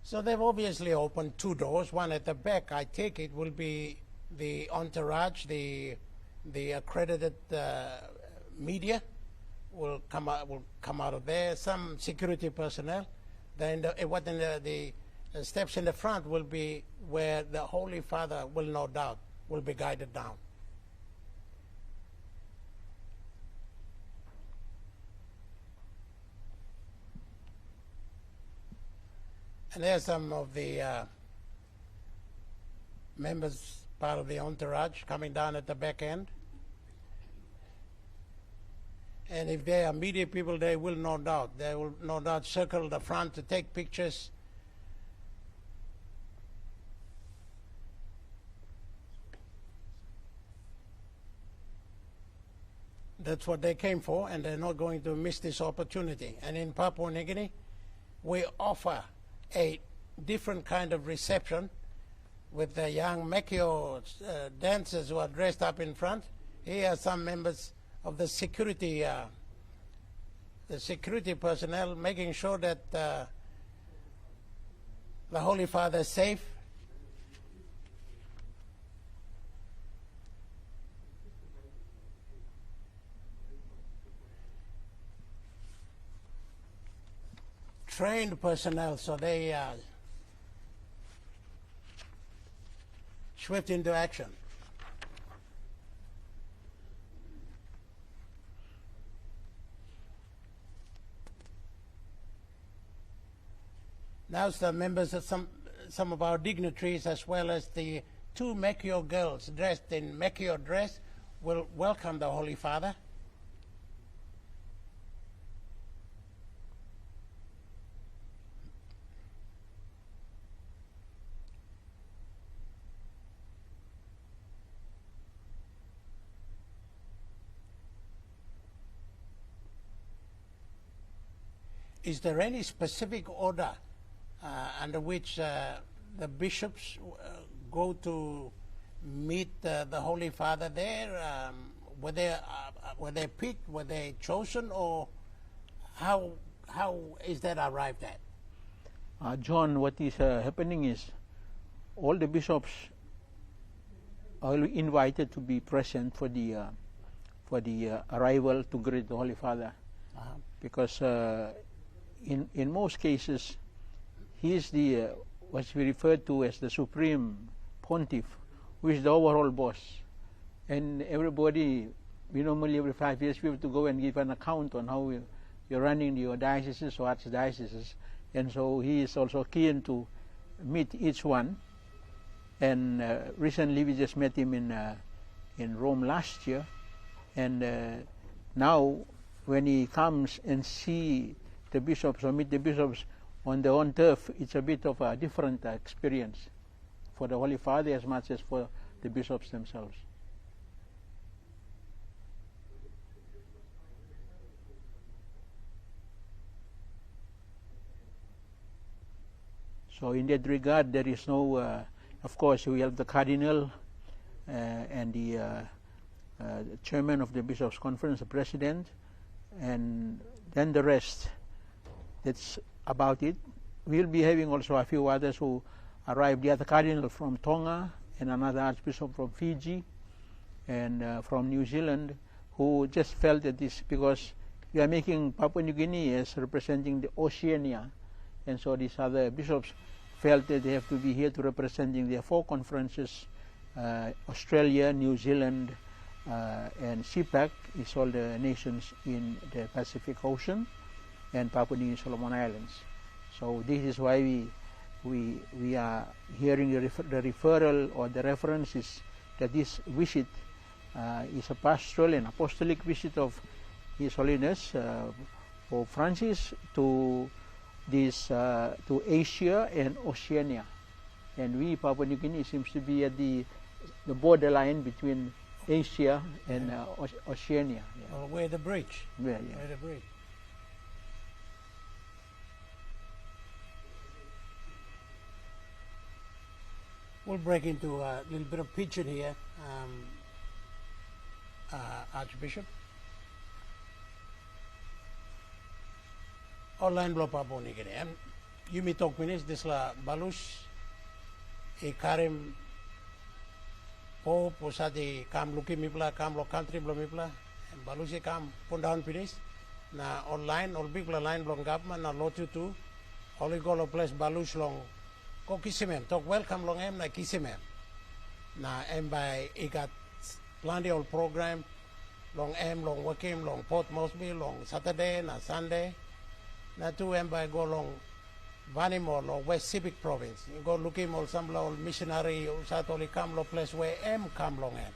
So they've obviously opened two doors. One at the back, I take it, will be the entourage, the accredited media will come out of there. Some security personnel. Then the steps in the front will be where the Holy Father will no doubt will be guided down. And there's some of the members, part of the entourage, coming down at the back end. And if they are media people, they will no doubt circle the front to take pictures. That's what they came for, and they're not going to miss this opportunity. And in Papua New Guinea, we offer a different kind of reception with the young Mekio dancers who are dressed up in front. Here are some members of the security personnel making sure that the Holy Father is safe. Trained personnel, so they swift into action. Now the members of some of our dignitaries, as well as the two Mekio girls dressed in Mekio dress, will welcome the Holy Father. Is there any specific order under which the bishops go to meet the Holy Father there? Were they picked? Were they chosen? Or how is that arrived at? John, what is happening is all the bishops are invited to be present for the arrival to greet the Holy Father, because in most cases he is the what's we refer to as the supreme pontiff, who is the overall boss, and everybody, we normally every 5 years we have to go and give an account on how you're running your dioceses or archdioceses, and so he is also keen to meet each one. And recently we just met him in Rome last year, and now when he comes and see the bishops or meet the bishops on their own turf, it's a bit of a different experience for the Holy Father as much as for the bishops themselves. So in that regard, there is no, of course, we have the Cardinal and the Chairman of the Bishops' Conference, the President, and then the rest. That's about it. We'll be having also a few others who arrived. The other Cardinal from Tonga and another Archbishop from Fiji and from New Zealand, who just felt that this, because we are making Papua New Guinea as representing the Oceania, and so these other bishops felt that they have to be here to representing their four conferences, Australia, New Zealand, and CPAC is all the nations in the Pacific Ocean and Papua New Guinea Solomon Islands. So this is why we are hearing the referral or the reference is that this visit is a pastoral and apostolic visit of His Holiness Pope Francis to to Asia and Oceania, and we Papua New Guinea seems to be at the borderline between Asia and Oceania. Yeah. Where the bridge. Yeah, yeah. Where the bridge. We'll break into a little bit of pidgin here, Archbishop. Online blo Papua New Guinea. You mi talk minis this la balus e karim po posadi kam luki mipla kam lo country blo mipla balus e kam pun down pinis na online ol big la line blong government na lotu tu oli golo place balus long ko kisimem talk welcome long em na kisimem na em by e got plenty of program long em long working long Port Moresby long Saturday na Sunday na tu em by go long Vanimol or West Civic Province. You go looking all some long missionary usatoli come lo place where em come long em.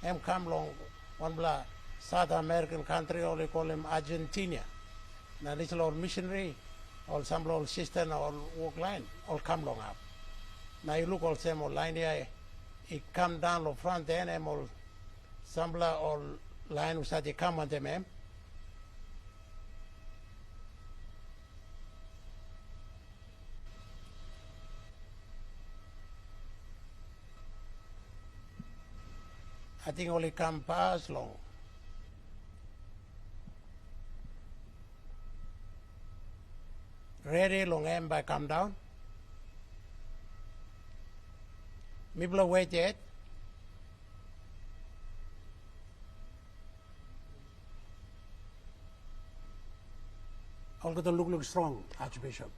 Em come long one bla South American country or they call him Argentina. Now little old missionary or some old sister or walk line all come long up. Now you look all same old line here, it come down lo front end em all some bla all line usati come on them em. I think only come past long. Ready long em by come down. Mibla wait yet. All got to look strong, Archbishop.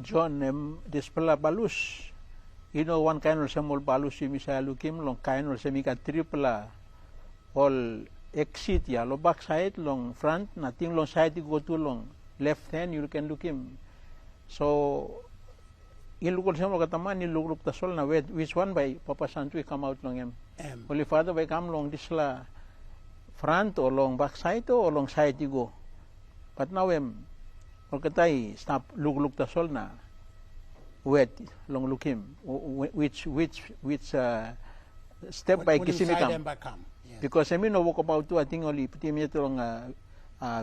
John, this pala balus. You know, one kind of small balus yung misa lukim long kind of semika triple all exit ya lo back side long front nothing long side you go to long left hand you can look him. So in look some kataman in look the sol na which one by Papa Santu come out long him. Holy Father by come long this la front or long back side or long side you go. But now or katay stop look the sol na. Wet long look him which step by kisimikam because I mean no walk about to I think only piti me long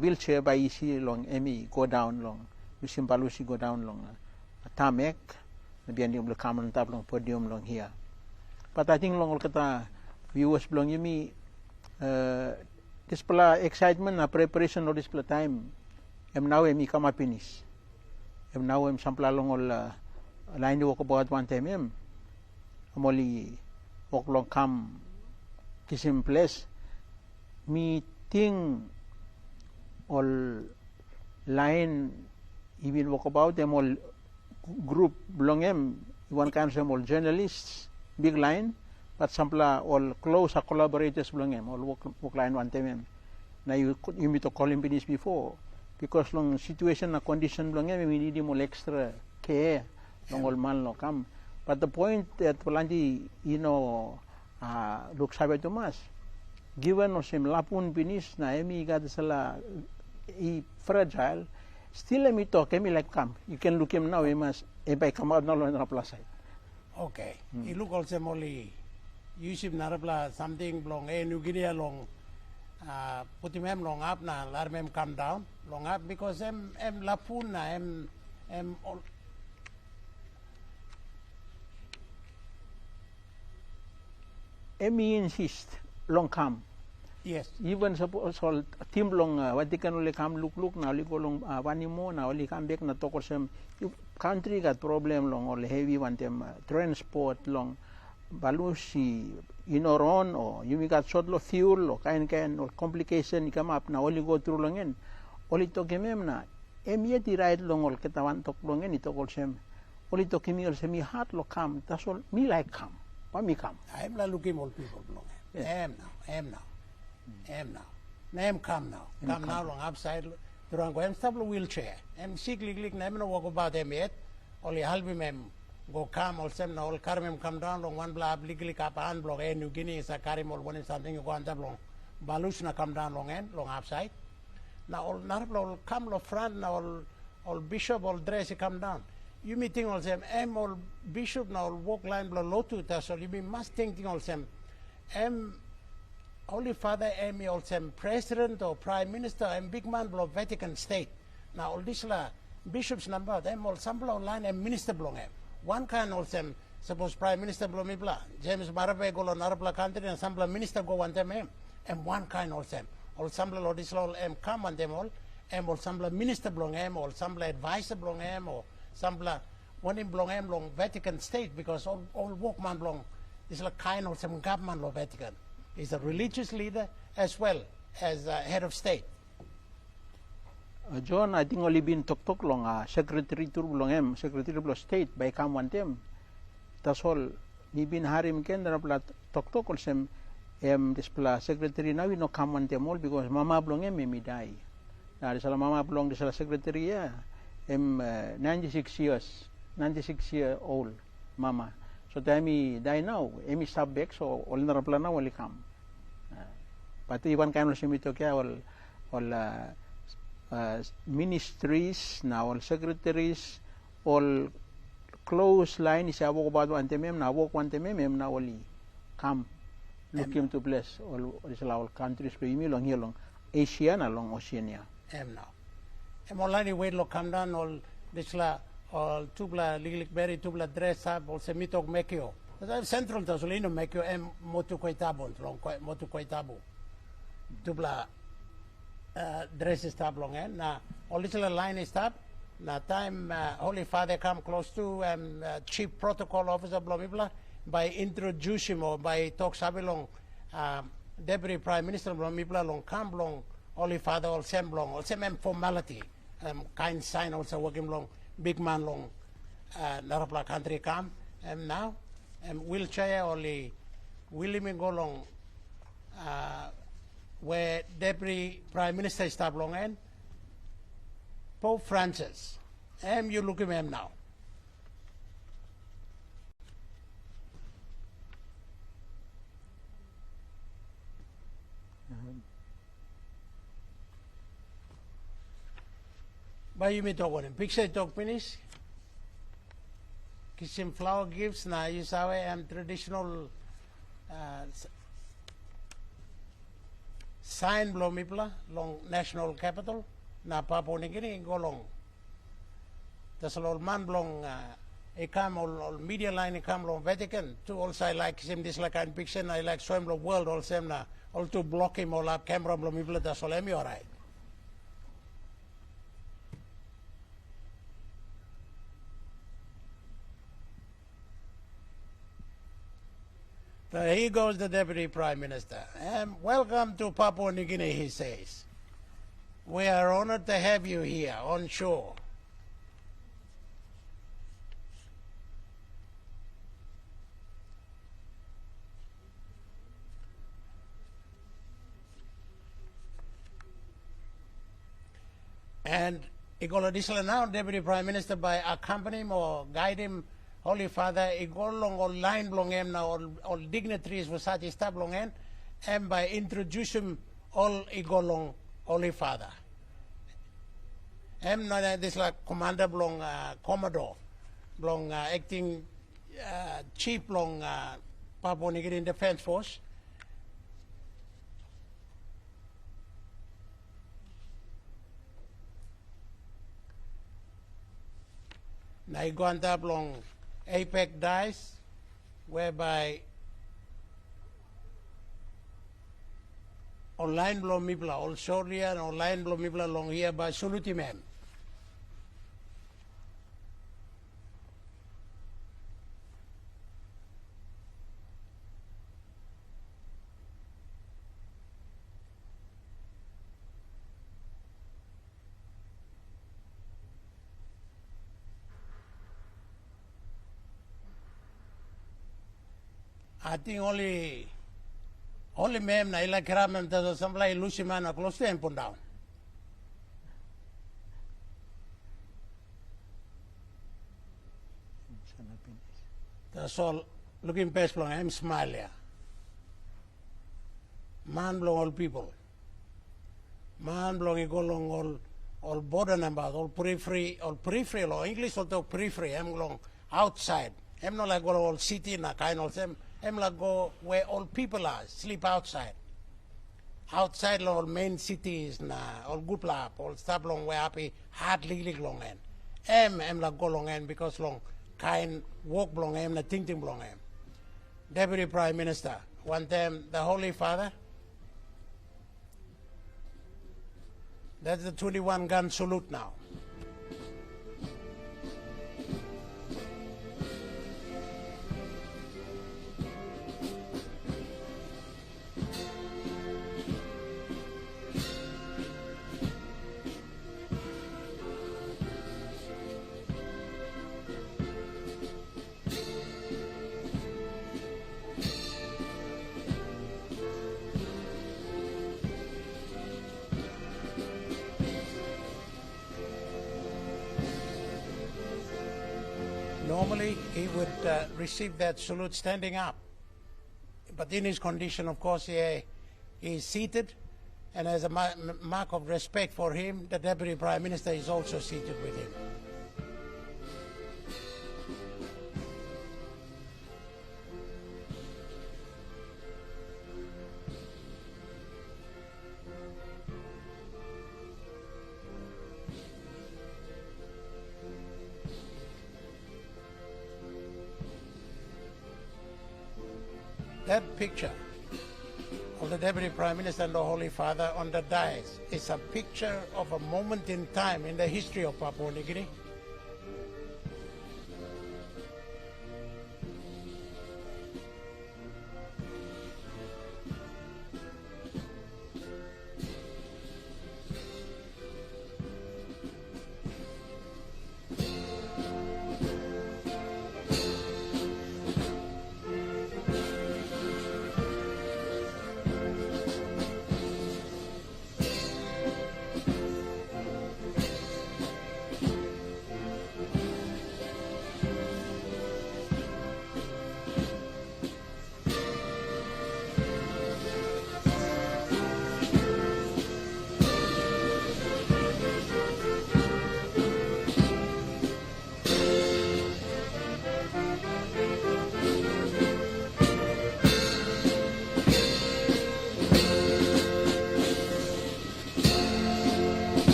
wheelchair by easy long emi go down long usim palusi go down long tamek nabian yung come tap long podium long here but I think long kata viewers long yumi this pala excitement na preparation of this pala time now emi come up finish now sampla long all line walk about one time amoli walk long come kisim place meeting all line even walk about them all group belong one kind of all journalists big line but sampla all close collaborators belong all walk line one time now you meet to call him finish before because long situation na condition belong we need more extra care long all man lo come but the point that Palandi look sabi Tomas given or sim lapun finish na emi got sala fragile still emi talk emi like come you can look him now emas by come out now on the plus side okay you look also only you should narabla something long New Guinea long put him long up na larmem come down long up because em lapun na em Emi insist long come. Yes. Even suppose all team long what they can only come look now only go long vanimo now only come back na talk some country got problem long or heavy one them transport long balusi ron or you got short lo fuel or kind or complication come up now only go through long en only to kemem na emi ride long all ketawan talk long en ito all sem only to kemi all semi hard lo come that's all me like come. Why me come? I'm not looking all people belong. Am now. Name come now. Come now long upside. Durang ko am stable wheelchair. Am siglig na no walk about them yet. Only halbi mem go come all sem na all carmem come down long one blah legally up and block New Guinea is a carim all one is something you go on long. Balush na come down long end long upside. Now all narble all come lo front now all bishop all dress come down. You meeting all them am all bishop now all walk line blow low to us so you be must thinking all them am Holy Father am all them president or prime minister am big man blow Vatican state. Now all this la bishops number them all some blow line and minister blow em. One kind all them suppose prime minister blow me blah. James Marape go on Arabla country and some minister go on them em. And one kind all them. All some blow this all em come on them all. Em all some minister blow em or some advisor blow em or some one in blow em long Vatican state because all workman blow is like kind of some government law Vatican. He's a religious leader as well as head of state. John, I think only been talk long secretary to long em secretary of state by come one them. That's all. Ni bin harim ken rapla talk all sem displa secretary now we no come one them all because mama blong em me die. Nah, disala mama blong disala secretary ya 96 year old mama. So time die now, emi subject so all narapla na wali come. But even kind of semito kaya all ministries now all secretaries all close line is awok about one temem na awok one temem na wali come looking to bless all countries to imi long here long Asia na long Oceania. Now. Already wait lo come down all this la all tubla liglik berry tubla dress up all semitok mekio. Central tasolino mekio motu koitabon long motu koitabu. Tubla dress is tab long na all little line is tab na time Holy Father come close to chief protocol officer blah blah blah by introduce him or by talk sabilong deputy prime minister blah blah long come long Holy Father all same formality kind sign also working long big man long Narapla country come and now wheelchair only willing go long where deputy prime minister is tab long and Pope Francis you look at him now. By you may talk on him. Picture talk finish. Kisim flower gifts na you saw traditional sign blow mipla long national capital na Papua New Guinea go long. That's all man blong a come all media line come long Vatican to also I like him this like kind picture I like swim the world all same na all to block him all up camera blow mipla that's all am all right. So here goes the Deputy Prime Minister. Welcome to Papua New Guinea, he says. We are honored to have you here on shore. And Igolo now, Deputy Prime Minister, by accompany him or guide him Holy Father, igolong all line blong em now all dignitaries was such long en, and by introducing all igolong Holy Father. This like commander blong commodore, blong acting chief blong Papua New Guinea Defense Force. Naiguanta blong APEC dies, whereby online blow mibla, all Soria and online blow mibla long here by Suluti mem. I think only Only mem na ila kiramem tazo samlai lusimana close to empon down. That's all. Looking past long, I'm smiling. Man belong all people. Man belong go long all border numbers, all periphery, law. English also periphery. I'm long outside. I'm not like go all city na kind of them. I'm like go where all people are, sleep outside. Outside all main cities na all good lap, all stuff long where happy hardly long end. I'm like go long end because long kind walk long end na ting long end. Deputy Prime Minister, one time the Holy Father. That's the 21 gun salute now. Normally, he would receive that salute standing up. But in his condition, of course, he is seated. And as a mark of respect for him, the Deputy Prime Minister is also seated with him. That picture of the Deputy Prime Minister and the Holy Father on the dais is a picture of a moment in time in the history of Papua New Guinea.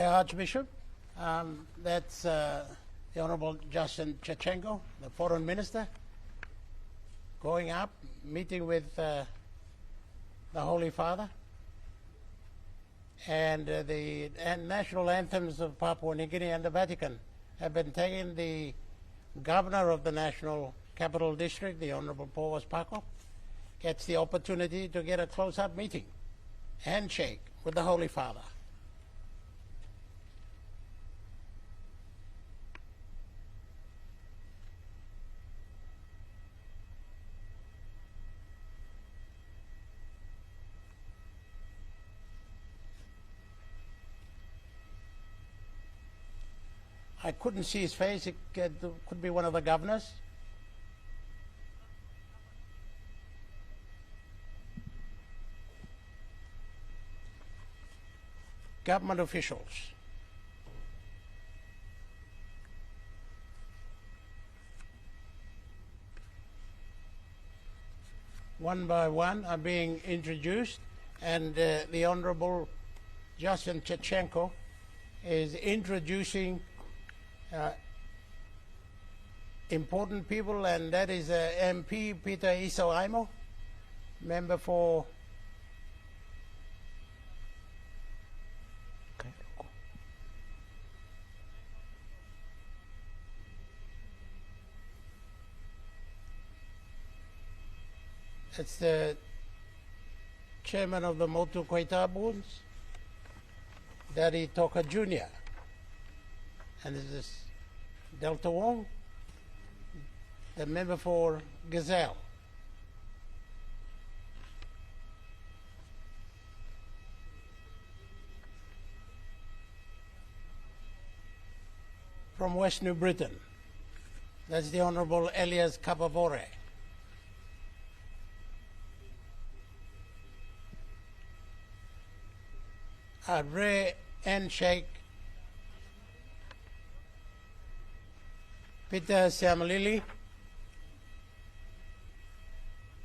Archbishop, that's the Honorable Justin Chachenko, the Foreign Minister, going up, meeting with the Holy Father, and the national anthems of Papua New Guinea and the Vatican have been taken. The governor of the National Capital District, the Honorable Paul Paco, gets the opportunity to get a close-up meeting, handshake with the Holy Father. I couldn't see his face. It could be one of the governors. Government officials. One by one are being introduced, and the Honorable Justin Chachenko is introducing important people, and that is MP Peter Isoaimo, member for it's the chairman of the Motu Koita Boons, Daddy Toka Jr., and this is Delta Wong, the member for Gazelle. From West New Britain, that's the Honorable Elias Kabavore. A rare handshake, Peter Siamalili,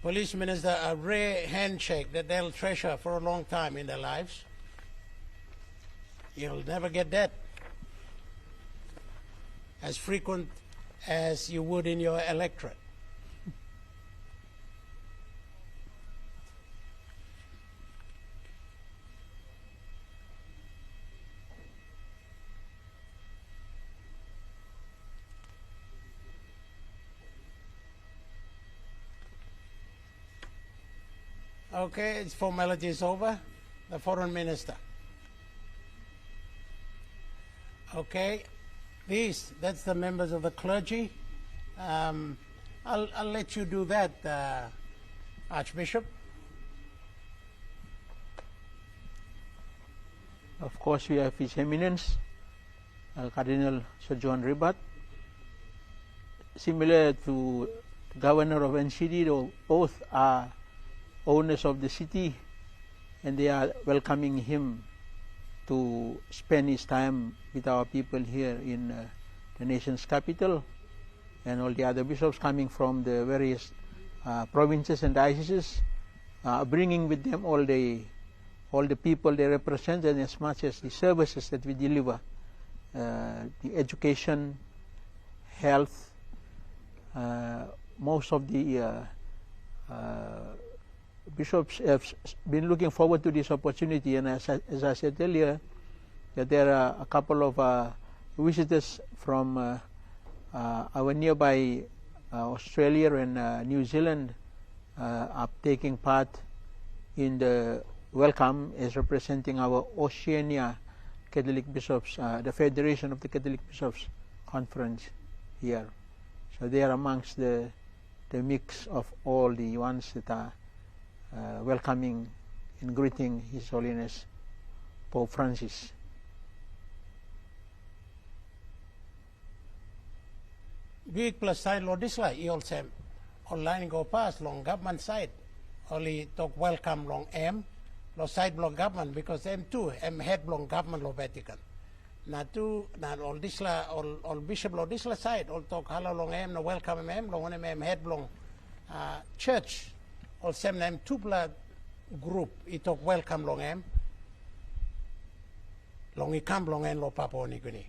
Police Minister, a rare handshake that they'll treasure for a long time in their lives. You'll never get that as frequent as you would in your electorate. Okay, its formality is over. The Foreign Minister. Okay, that's the members of the clergy. I'll let you do that, Archbishop. Of course, we have His Eminence, Cardinal Sir John Ribat. Similar to the Governor of NCD, though both are owners of the city, and they are welcoming him to spend his time with our people here in the nation's capital, and all the other bishops coming from the various provinces and dioceses, bringing with them all the people they represent, and as much as the services that we deliver, the education, health, most of the bishops have been looking forward to this opportunity, and as I said earlier, that there are a couple of visitors from our nearby Australia and New Zealand are taking part in the welcome as representing our Oceania Catholic Bishops, the Federation of the Catholic Bishops Conference here. So they are amongst the mix of all the ones that are welcoming and greeting His Holiness Pope Francis. Big plus side lo disla iol sem online go pass long government side only talk welcome long lo side long government because M2 head long government lo Vatican na tu na all disla all bishop lo disla side all talk hello long no welcome lo one head long church all sem name two blood group it talk welcome long long ikam long en lo Papua New Guinea.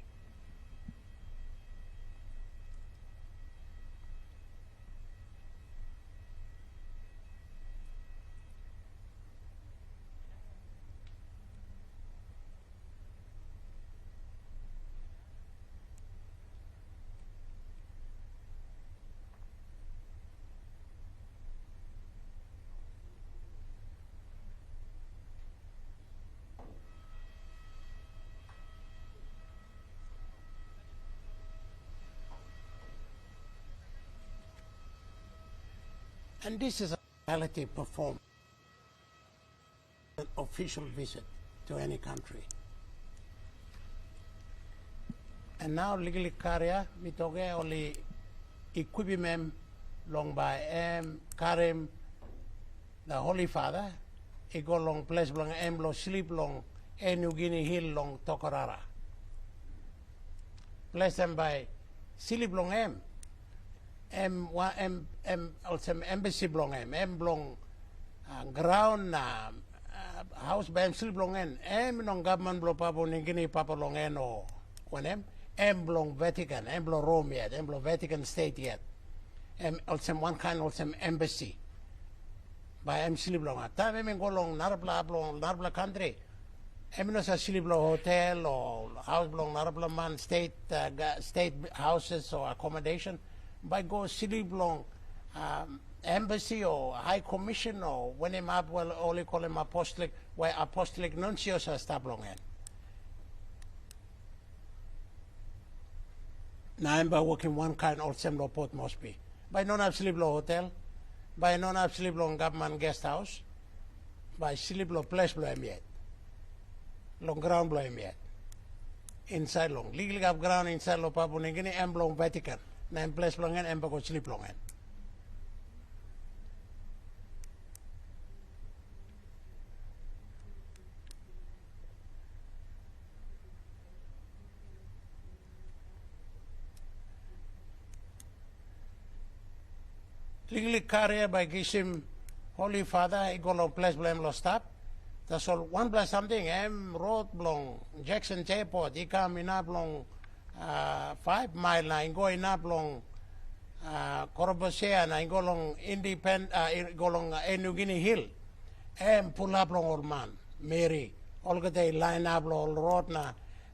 And this is a reality performed, an official visit to any country. And now legally Karya, we talk only equipment long by Karim, the Holy Father, he go long place long lo sleep long New Guinea Hill long Tokorara. Place them by sleep long also embassy belong belong ground house by sleep belong non government belong Papua New Guinea Papua long or when belong Vatican belong Rome yet belong Vatican State yet also one kind also embassy by sleep belong time go long Narbla country no sa sleep belong hotel or house belong Narbla man state houses or accommodation by go sleep long embassy or high commission or when him up well only call him apostolic where apostolic nuncios are stop long in. Now I'm by working one kind of same Port Moresby. By non have sleep long hotel, by non have sleep long government guest house, by sleep long place blow him yet. Long ground blow him yet. Inside long. Legally have ground inside lo Papua New Guinea and long Vatican. Na place longan and bago sleep longan. Legally career by Gishim Holy Father, he go long place blame lo stop. That's all one plus something road long Jackson Airport, he come in up long 5 mile line going up long Corobosea and go long independent go long New Guinea Hill and pull up long old man Mary all the day line up long road na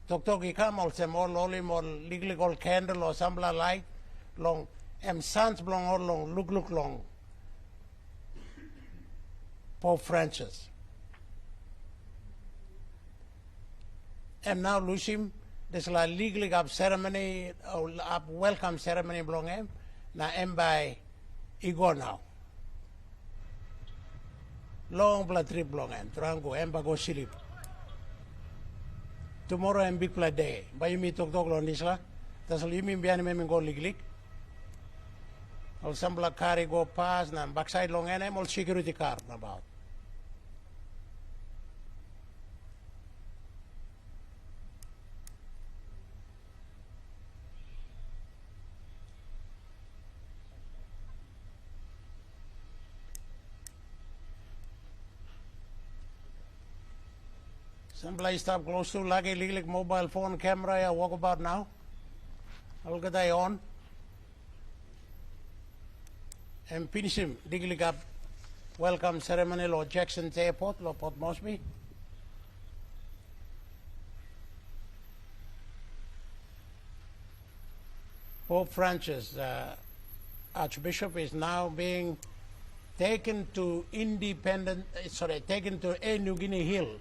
Tok come also more legally gold candle or some light long sons long all long look long Pope Francis and now lose him. There's a legally up ceremony, up welcome ceremony belong him. Now by ego now. Long blood trip belong him. Trango go sleep. Tomorrow big blood day. By you meet talk on this la. That's all you mean behind me go legally. All some black car go past na backside long all security car about. Someplace stop close to like a mobile phone camera I walk about now. I'll get that on. And finish him. Diglig up welcome ceremony lo Jackson Airport, lo Port Moresby. Pope Francis, Archbishop, is now being taken to taken to New Guinea Hill.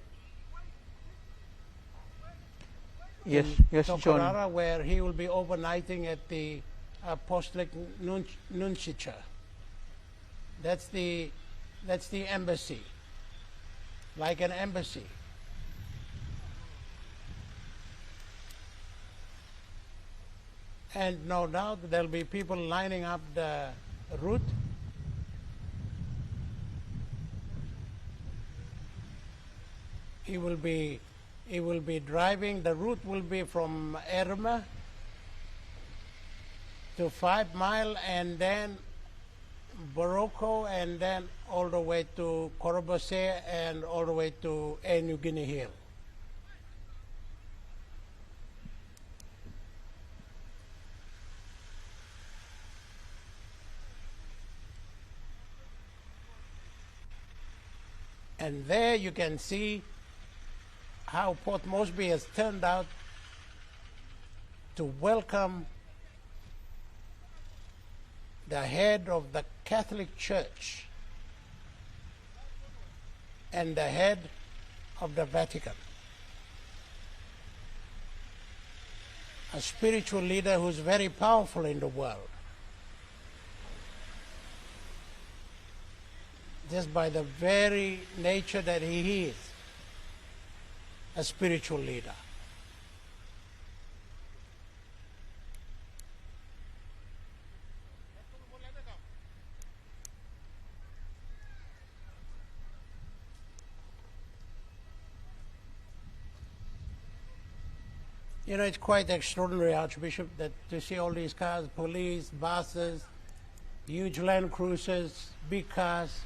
Yes, John. John. Where he will be overnighting at the Apostolic Nunciature. That's the embassy, like an embassy. And no doubt there'll be people lining up the route. He will be driving. The route will be from Erma to 5 Mile and then Boroko and then all the way to Corobosea and all the way to New Guinea Hill. And there you can see how Port Moresby has turned out to welcome the head of the Catholic Church and the head of the Vatican, a spiritual leader who's very powerful in the world, just by the very nature that he is, a spiritual leader. You know, it's quite extraordinary, Archbishop, that to see all these cars, police, buses, huge Land Cruisers, big cars,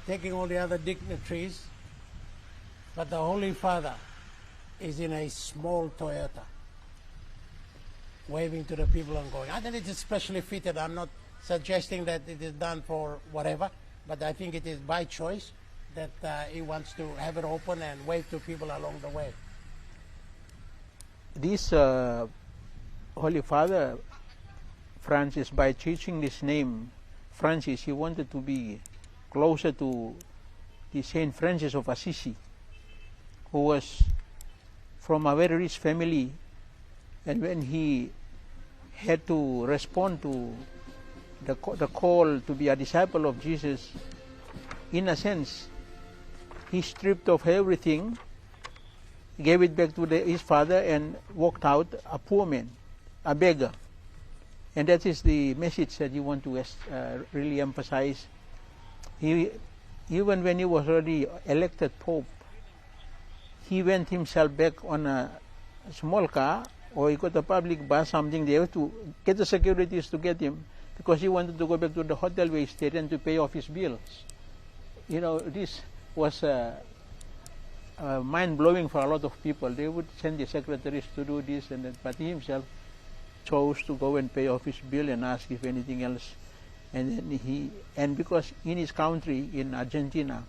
taking all the other dignitaries, but the Holy Father is in a small Toyota, waving to the people and going. I think it is specially fitted. I'm not suggesting that it is done for whatever, but I think it is by choice that he wants to have it open and wave to people along the way. This Holy Father Francis, by teaching this name Francis, he wanted to be closer to the Saint Francis of Assisi, who was from a very rich family, and when he had to respond to the call to be a disciple of Jesus, in a sense, he stripped off everything, gave it back to his father, and walked out a poor man, a beggar. And that is the message that you want to really emphasize. He, even when he was already elected Pope, he went himself back on a small car, or he got a public bus, something. They have to get the securities to get him, because he wanted to go back to the hotel where he stayed and to pay off his bills. You know, this was mind-blowing for a lot of people. They would send the secretaries to do this and that, but he himself chose to go and pay off his bill and ask if anything else. And then and because in his country, in Argentina,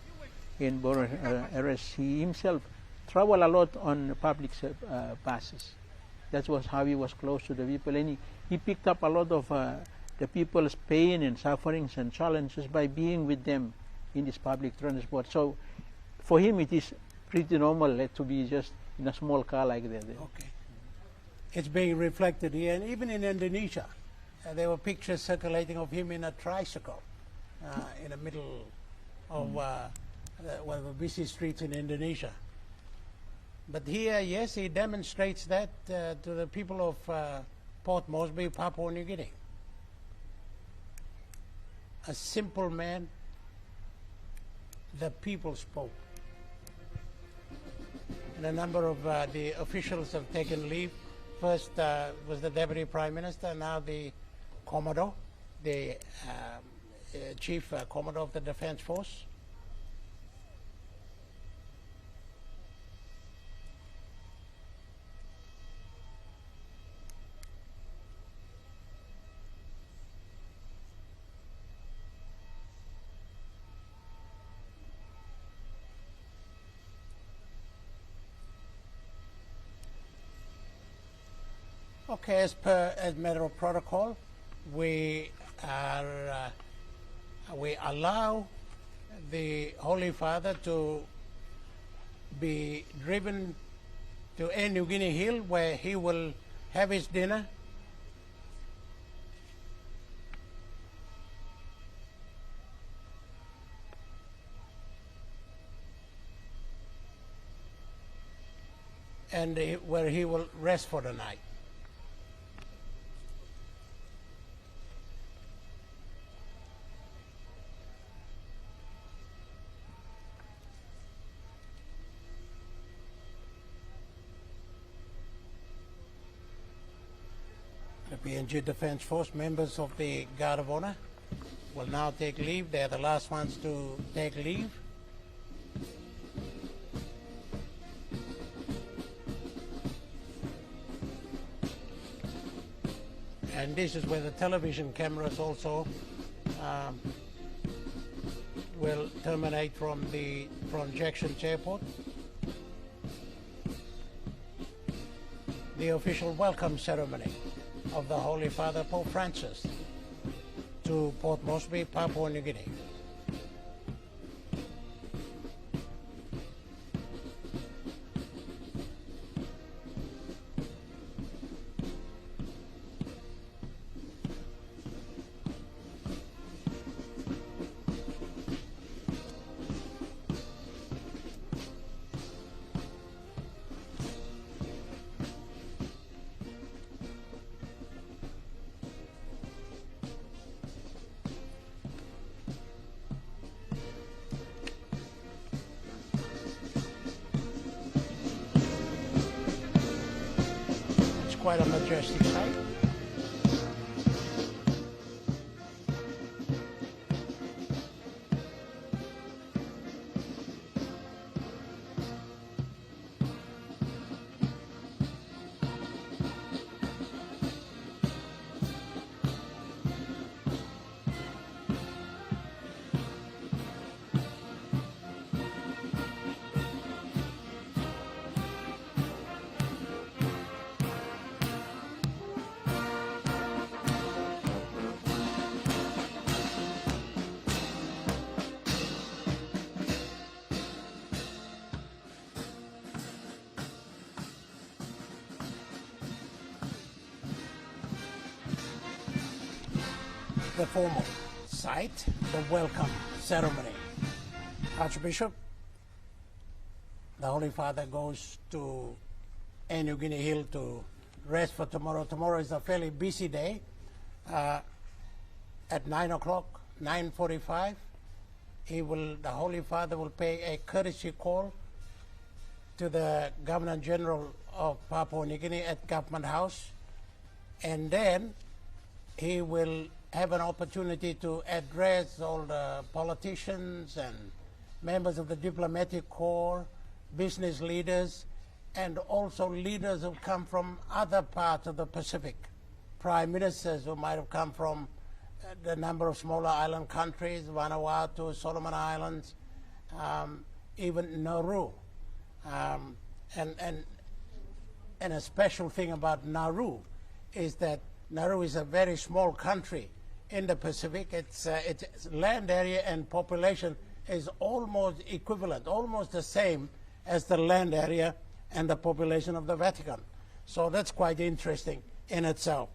in Buenos Aires, he himself traveled a lot on public buses. That was how he was close to the people, and he picked up a lot of the people's pain and sufferings and challenges by being with them in this public transport. So for him it is pretty normal to be just in a small car like that. Okay. It's being reflected here, and even in Indonesia, there were pictures circulating of him in a tricycle in the middle of one of the busy streets in Indonesia. But here, yes, he demonstrates that to the people of Port Moresby, Papua New Guinea. A simple man, the people spoke. And a number of the officials have taken leave. First was the Deputy Prime Minister, now the Commodore, the Chief Commodore of the Defence Force. Okay, as matter of protocol, we allow the Holy Father to be driven to Air New Guinea Hill, where he will have his dinner. And where he will rest for the night. The PNG Defence Force members of the Guard of Honor will now take leave. They are the last ones to take leave. And this is where the television cameras also will terminate from Jackson Airport. The official welcome ceremony of the Holy Father Pope Francis to Port Moresby, Papua New Guinea. Quite a majestic sight. The formal site, the welcome ceremony. Archbishop, the Holy Father goes to New Guinea Hill to rest for tomorrow. Tomorrow is a fairly busy day. At 9 o'clock, 9:45, the Holy Father will pay a courtesy call to the Governor General of Papua New Guinea at Government House, and then he will have an opportunity to address all the politicians and members of the diplomatic corps, business leaders, and also leaders who come from other parts of the Pacific, prime ministers who might have come from the number of smaller island countries, Vanuatu, Solomon Islands, even Nauru. And a special thing about Nauru is that Nauru is a very small country in the Pacific. Its land area and population is almost equivalent, almost the same as the land area and the population of the Vatican. So that's quite interesting in itself.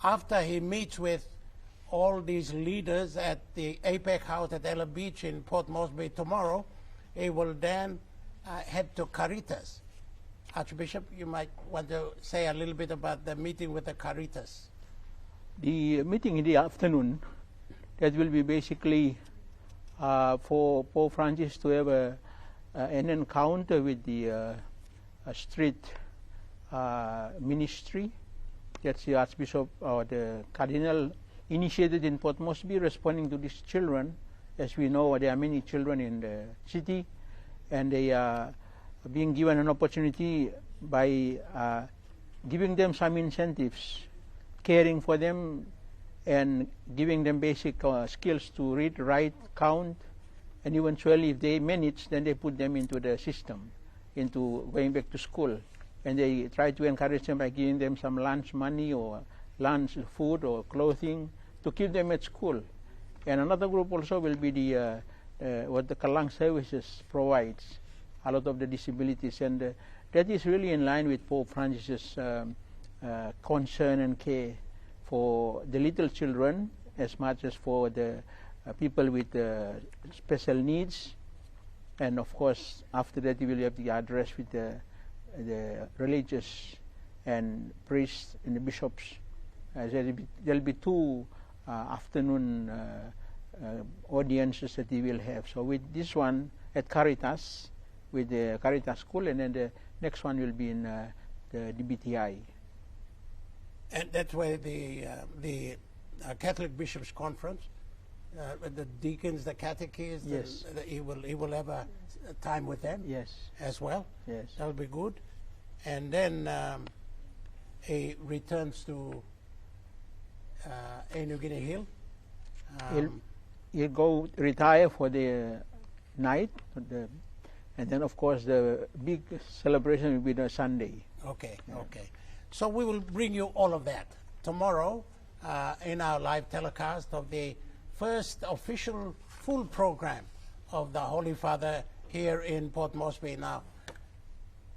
After he meets with all these leaders at the APEC House at Ella Beach in Port Moresby tomorrow, he will then head to Caritas. Archbishop, you might want to say a little bit about the meeting with the Caritas. The meeting in the afternoon, that will be basically for Pope Francis to have an encounter with the street ministry. That's the Archbishop or the Cardinal initiated in Port Moresby, responding to these children. As we know, there are many children in the city, and they are being given an opportunity by giving them some incentives, caring for them, and giving them basic skills to read, write, count, and eventually if they manage, then they put them into the system, into going back to school. And they try to encourage them by giving them some lunch money or lunch food or clothing to keep them at school. And another group also will be the what the Kalang services provides, a lot of the disabilities, and that is really in line with Pope Francis's concern and care for the little children as much as for the people with special needs. And of course, after that, you will have the address with the religious and priests and the bishops. There will be two afternoon audiences that he will have. So with this one at Caritas, with the Caritas School, and then the next one will be in the DBTI. And that's where the Catholic Bishops' Conference, the deacons, the catechists, yes. he will have a time with them, yes, as well. Yes, that will be good. And then he returns to New Guinea Hill. he'll go retire for the night, and then of course the big celebration will be the Sunday. Okay, okay. So we will bring you all of that tomorrow in our live telecast of the first official full program of the Holy Father here in Port Moresby. Now,